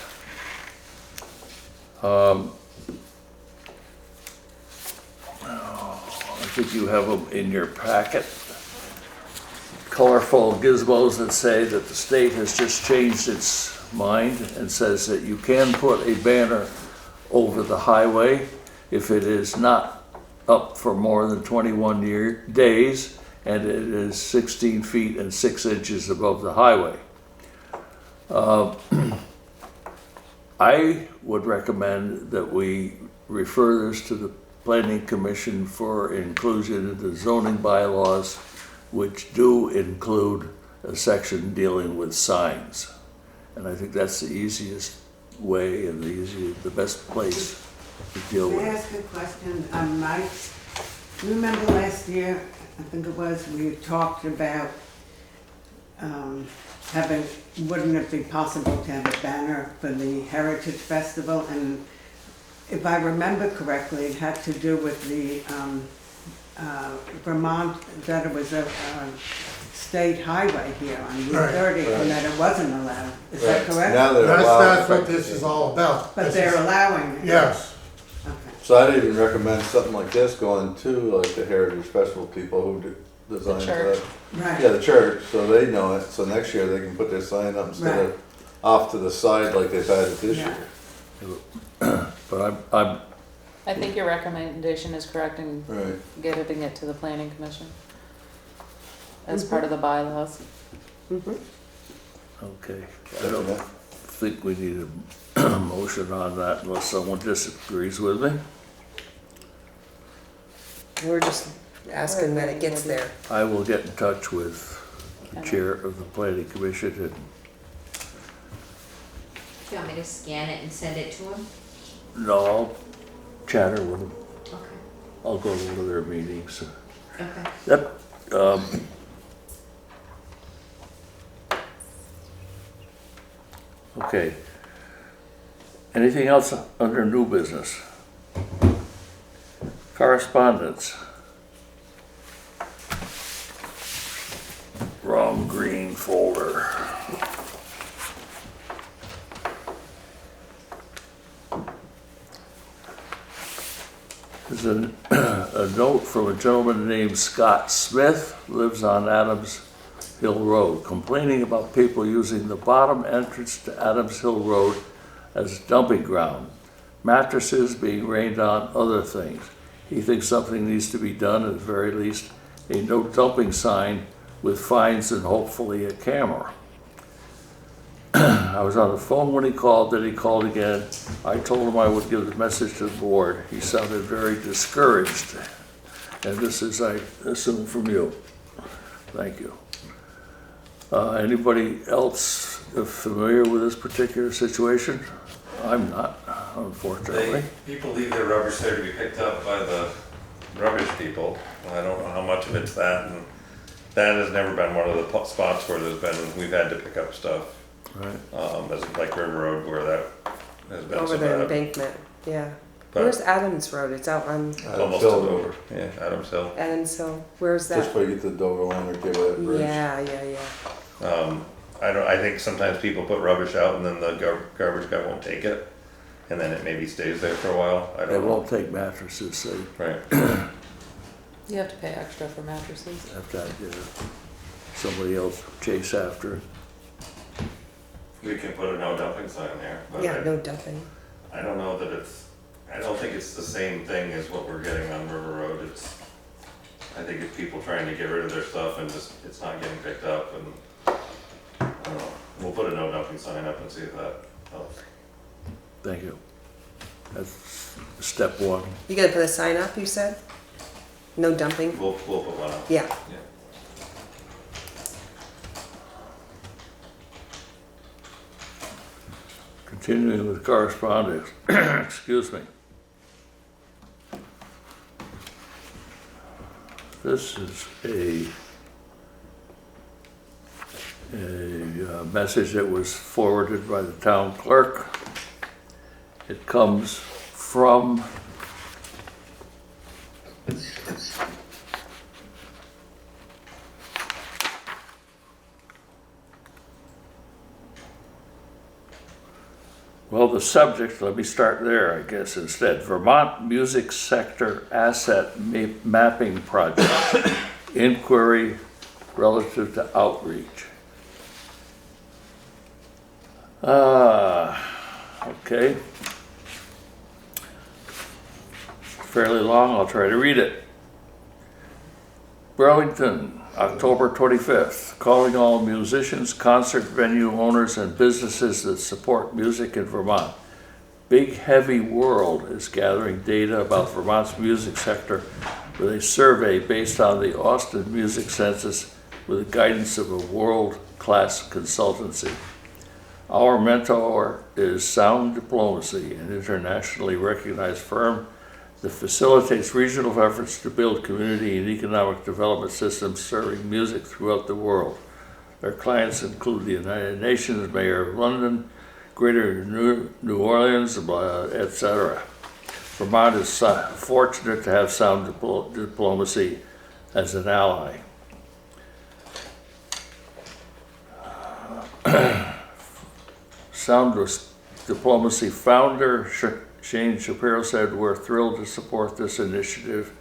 I think you have them in your packet. Colorful gizmos that say that the state has just changed its mind and says that you can put a banner over the highway if it is not up for more than 21 days and it is 16 feet and 6 inches above the highway. I would recommend that we refer this to the Planning Commission for inclusion in the zoning bylaws, which do include a section dealing with signs. And I think that's the easiest way and the best place to deal May I with it. ask a question? Mike, you remember last year, I think it was, we talked about wouldn't it be possible to have a banner for the Heritage Festival? And if I remember correctly, it had to do with the Vermont, that it was a state highway here on Route Right. 30, and that it wasn't allowed. Is that Right. correct? Now they're allowed. That's what this is all about. But This they're is- allowing it? Yes. Okay. So I'd even recommend something like this going to like the Heritage Festival people who design church. that. Right. Yeah, the church, so they know it, so next year they can put their sign up instead of off to the side like they've had it this Yeah. year. But I'm I think your recommendation is correct in Right. getting it to the planning commission as part of the bylaws. okay. I don't think we need a motion on that unless someone disagrees with me. we're just asking that it gets there. I will get in touch with the chair of the planning commission and Do you want me to scan it and send it to him? no, I'll chatter with them. Okay. I'll go to one of their meetings. Okay. Yep. Okay. Anything else under new business? Correspondence. Wrong green folder. There's a note from a gentleman named Scott Smith, lives on Adams Hill Road, complaining about people using the bottom entrance to Adams Hill Road as dumping ground, mattresses being rained on, other things. He thinks something needs to be done, at the very least, a no dumping sign with fines and hopefully a camera. I was on the phone when he called, then he called again. I told him I would give the message to the board. He sounded very discouraged. And this is, I assume, from you. Thank you. Anybody else familiar with this particular situation? I'm not, unfortunately. People leave their rubbish there to be picked up by the rubbish people. I don't know how much of it's that, and that has never been one of the spots where we've had to pick up stuff. Right. As like River Road where that has been Over so the bad. embankment, yeah. But Where's Adams Road? It's out on almost to Dover. Yeah, Adams Hill. Adams Hill. Where's Just that? where you get the Dover line or give that bridge. Yeah. I think sometimes people put rubbish out and then the garbage guy won't take it, and then it maybe stays there for a while. I They don't know. won't take mattresses, so you Right. You have to pay extra for mattresses. have to somebody else chase after it. We can put a no dumping sign there, but Yeah, no dumping. I don't know that I don't think it's the same thing as what we're getting on River Road. I think it's people trying to get rid of their stuff and just, it's not getting picked up, and I don't know. We'll put a no dumping sign up and see if that helps. Thank you. That's step one. You gonna put a sign up, you said? No dumping? We'll put one up. Yeah. Continuing with correspondence, excuse me. This is a message that was forwarded by the town clerk. It comes from well, the subject, let me start there, I guess, instead. Vermont Music Sector Asset Mapping Project, inquiry relative to outreach. Okay. Fairly long, I'll try to read it. Burlington, October 25th, calling all musicians, concert venue owners, and businesses that support music in Vermont. Big Heavy World is gathering data about Vermont's music sector with a survey based on the Austin Music Census with the guidance of a world-class consultancy. Our mentor is Sound Diplomacy, an internationally recognized firm that facilitates regional efforts to build community and economic development systems serving music throughout the world. Their clients include the United Nations, Mayor of London, Greater New Orleans, etc. Vermont is fortunate to have Sound Diplomacy as an ally. Sound Diplomacy founder Shane Shapiro said, "We're thrilled to support this initiative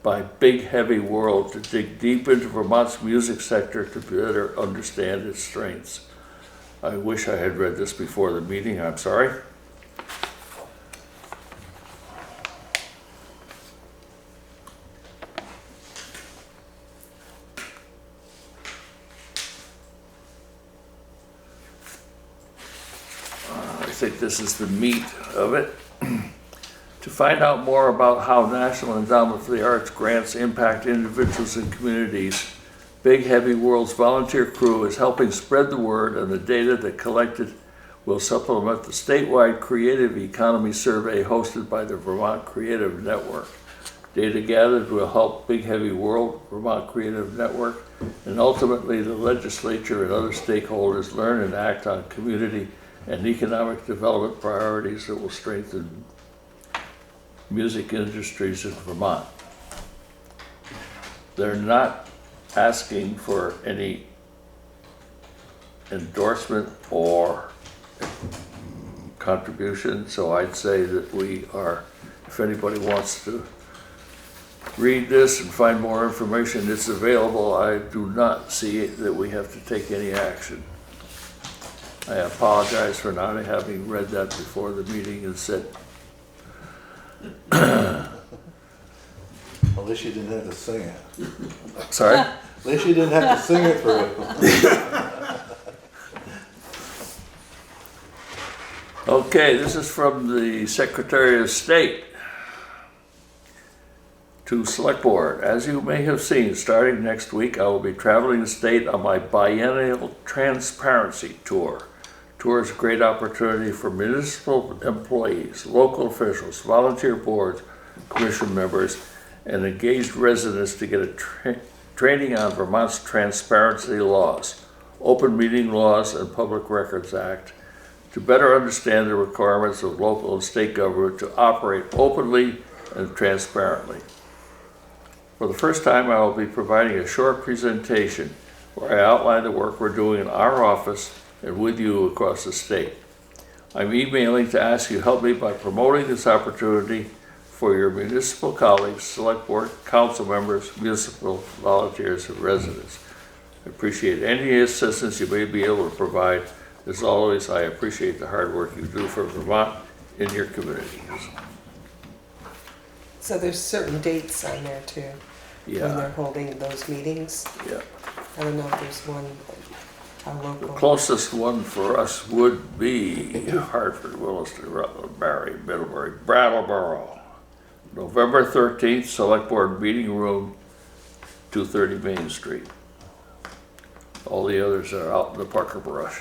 by Big Heavy World to dig deep into Vermont's music sector to better understand its strengths." I wish I had read this before the meeting, I'm sorry. I think this is the meat of it. To find out more about how National Endowment for the Arts grants impact individuals and communities, Big Heavy World's volunteer crew is helping spread the word, and the data that collected will supplement the statewide creative economy survey hosted by the Vermont Creative Network. Data gathered will help Big Heavy World, Vermont Creative Network, and ultimately the legislature and other stakeholders learn and act on community and economic development priorities that will strengthen music industries in Vermont. They're not asking for any endorsement or contribution, so I'd say that we are, if anybody wants to read this and find more information, it's available. I do not see that we have to take any action. I apologize for not having read that before the meeting and said, Well, At least you didn't have to sing it. Sorry? At least you didn't have to sing it for it. Okay, this is from the Secretary of State to Select Board. As you may have seen, starting next week, I will be traveling the state on my biennial transparency tour. Tour is a great opportunity for municipal employees, local officials, volunteer boards, commission members, and engaged residents to get a training on Vermont's transparency laws, open meeting laws, and Public Records Act, to better understand the requirements of local and state government to operate openly and transparently. For the first time, I will be providing a short presentation where I outline the work we're doing in our office and with you across the state. I'm emailing to ask you to help me by promoting this opportunity for your municipal colleagues, select board, council members, municipal volunteers, and residents. I appreciate any assistance you may be able to provide. As always, I appreciate the hard work you do for Vermont in your communities. So there's certain dates on there too, when Yeah, they're holding those meetings. yeah. I don't know if there's one, how The local. closest one for us would be Hartford, Williston, Rutland, Barry, Middlebury, Brattleboro. November 13th, Select Board Meeting Room, 230 Main Street. All the others are out in the Parker Brush.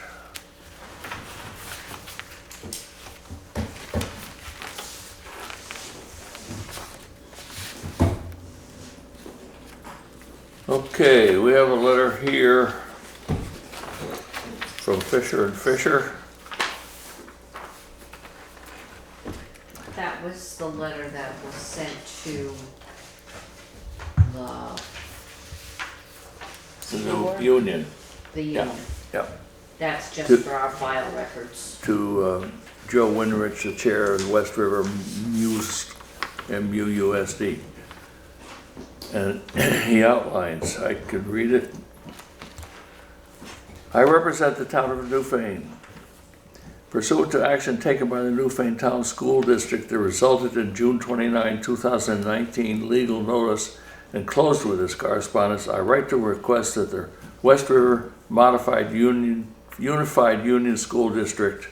Okay, we have a letter here from Fisher and Fisher. That was the letter that was sent to The new union. the Yeah. union. Yeah. That's just To- for our file records. To Joe Winrich, the chair of the West River MUUSD. And he outlines, I could read it. I represent the town of Newfane. Pursuant to action taken by the Newfane Town School District that resulted in June 29, 2019 legal notice and closed with this correspondence, I write to request that the West River Unified Union School District,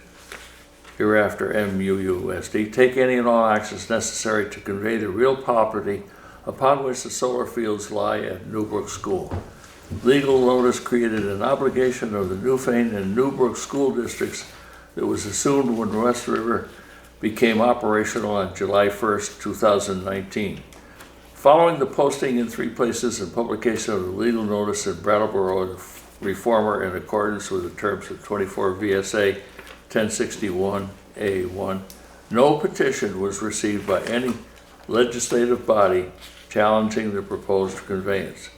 hereafter MUUSD, take any and all actions necessary to convey the real property upon which the solar fields lie at Newbrook School. Legal notice created an obligation of the Newfane and Newbrook school districts that was assumed when West River became operational on July 1st, 2019. Following the posting in 3 places and publication of the legal notice in Brattleboro and Reformer in accordance with the terms of 24 VSA 1061A1, no petition was received by any legislative body challenging the proposed conveyance.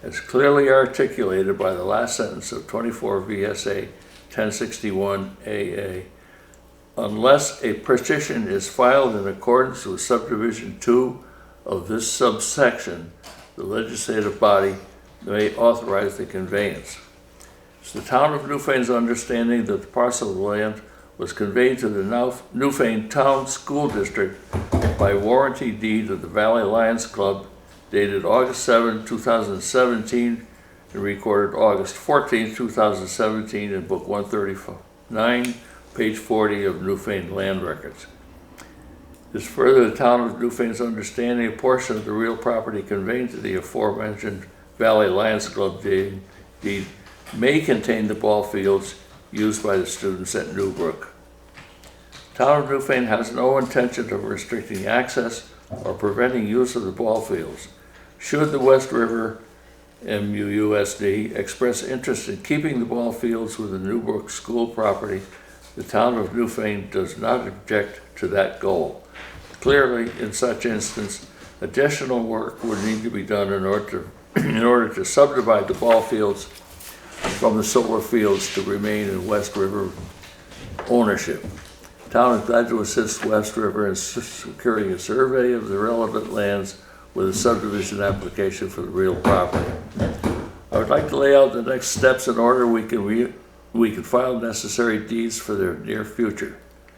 As clearly articulated by the last sentence of 24 VSA 1061AA, unless a petition is filed in accordance with subdivision 2 of this subsection, the legislative body may authorize the conveyance. It's the town of Newfane's understanding that the parcel of land was conveyed to the Newfane Town School District by warranty deed of the Valley Lions Club dated August 7, 2017 and recorded August 14, 2017 in Book 139, page 40 of Newfane Land Records. It is further the town of Newfane's understanding a portion of the real property conveyed to the aforementioned Valley Lions Club deed may contain the ball fields used by the students at Newbrook. Town of Newfane has no intention of restricting access or preventing use of the ball fields. Should the West River MUUSD express interest in keeping the ball fields with the Newbrook school property, the town of Newfane does not object to that goal. Clearly, in such instance, additional work would need to be done in order to subdivide the ball fields from the solar fields to remain in West River ownership. The town is glad to assist West River in securing a survey of the relevant lands with a subdivision application for the real property. I would like to lay out the next steps in order we can file necessary deeds for the near future,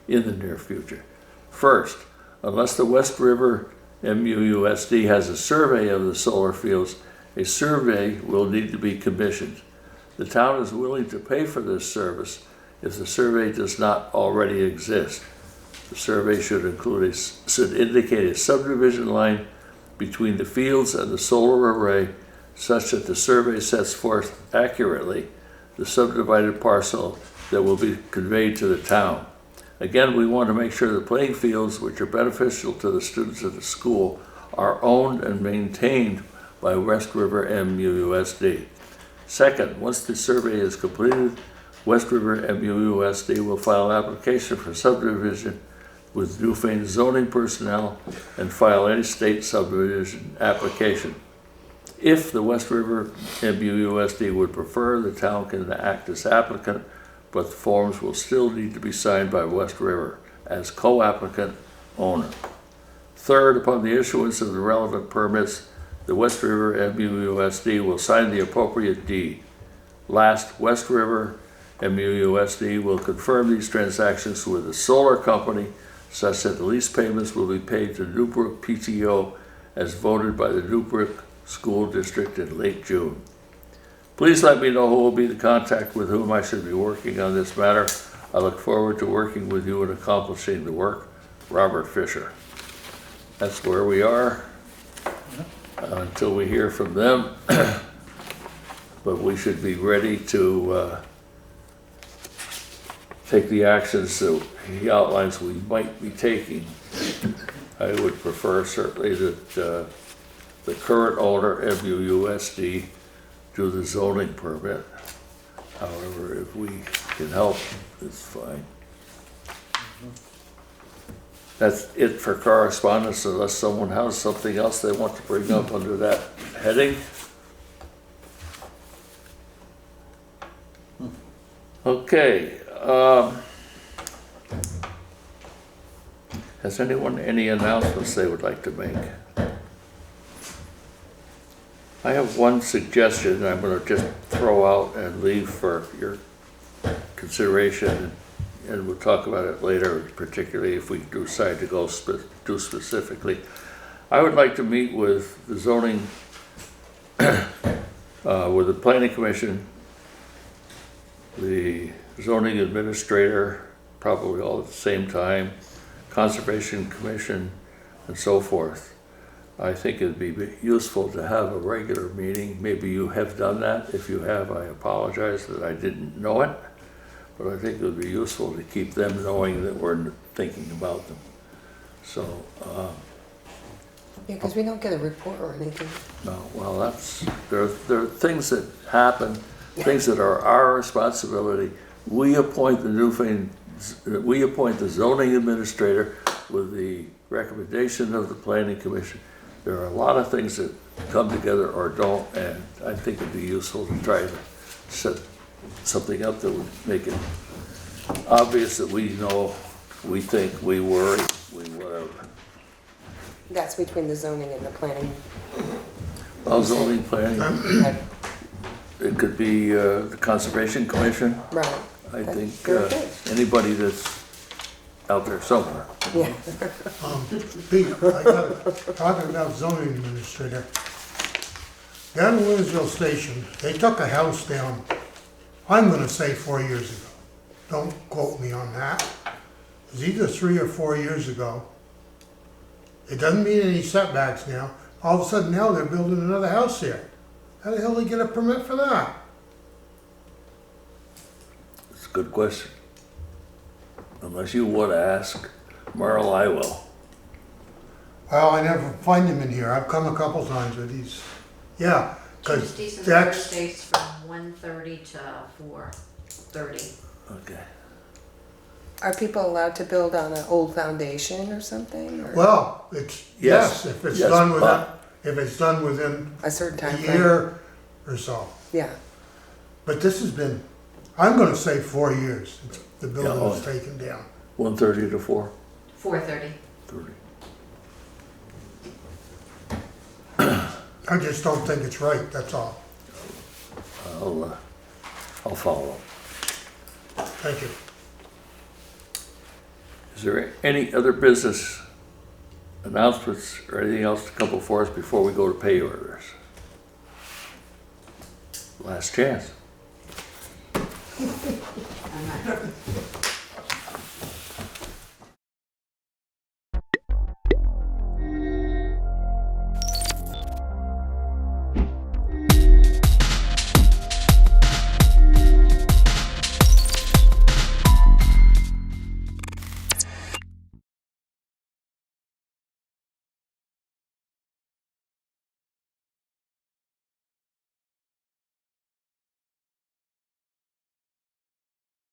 in the near future. First, unless the West River MUUSD has a survey of the solar fields, a survey will need to be commissioned. The town is willing to pay for this service if the survey does not already exist. The survey should indicate a subdivision line between the fields and the solar array such that the survey sets forth accurately the subdivided parcel that will be conveyed to the town. Again, we want to make sure the playing fields, which are beneficial to the students of the school, are owned and maintained by West River MUUSD. Second, once the survey is completed, West River MUUSD will file an application for subdivision with Newfane zoning personnel and file any state subdivision application. If the West River MUUSD would prefer, the town can act as applicant, but the forms will still need to be signed by West River as co-applicant owner. Third, upon the issuance of the relevant permits, the West River MUUSD will sign the appropriate deed. Last, West River MUUSD will confirm these transactions with the solar company such that the lease payments will be paid to Newbrook PTO as voted by the Newbrook School District in late June. Please let me know who will be the contact with whom I should be working on this matter. I look forward to working with you in accomplishing the work. Robert Fisher. That's where we are until we hear from them. But we should be ready to take the actions that he outlines we might be taking. I would prefer certainly that the current owner, MUUSD, do the zoning permit. However, if we can help, it's fine. That's it for correspondence, unless someone has something else they want to bring up under that heading. Okay. Has anyone any announcements they would like to make? I have one suggestion I'm going to just throw out and leave for your consideration, and we'll talk about it later, particularly if we decide to go do specifically. I would like to meet with the zoning, with the planning commission, the zoning administrator, probably all at the same time, conservation commission, and so forth. I think it'd be useful to have a regular meeting. Maybe you have done that. If you have, I apologize that I didn't know it. But I think it would be useful to keep them knowing that we're thinking about them. So, Yeah, because we don't get a report or anything. no, well, there are things that happen, things that are our responsibility. We appoint the zoning administrator with the recommendation of the planning commission. There are a lot of things that come together or don't, and I think it'd be useful to try to set something up that would make it obvious that we know, we think, we worry, we whatever. That's between the zoning and the planning. Well, zoning, planning, it could be the Conservation Commission. Right. I Okay. think anybody that's out there somewhere. Yeah. Pete, I got talking about zoning administrator. Down in Williamsville Station, they took a house down, I'm gonna say 4 years ago. Don't quote me on that. It was either 3 or 4 years ago. It doesn't mean any setbacks now. All of a sudden now they're building another house there. How the hell did they get a permit for that? It's a good question. Unless you want to ask Merle, I will. Well, I never find him in here. I've come a couple times, but he's, yeah, because Tuesdays and that's, Thursdays from 1:30 to 4:30. Okay. Are people allowed to build on an old foundation or something? Or well, it's, yes, if it's yes, done within, but- if it's done within a certain a time frame? year or so. Yeah. But this has been, I'm gonna say 4 years since the building Yeah, was taken down. 1:30 to 4:30. 4:30. I just don't think it's right, that's all. I'll follow up. Thank you. Is there any other business announcements or anything else to come before us before we go to pay orders? Last chance.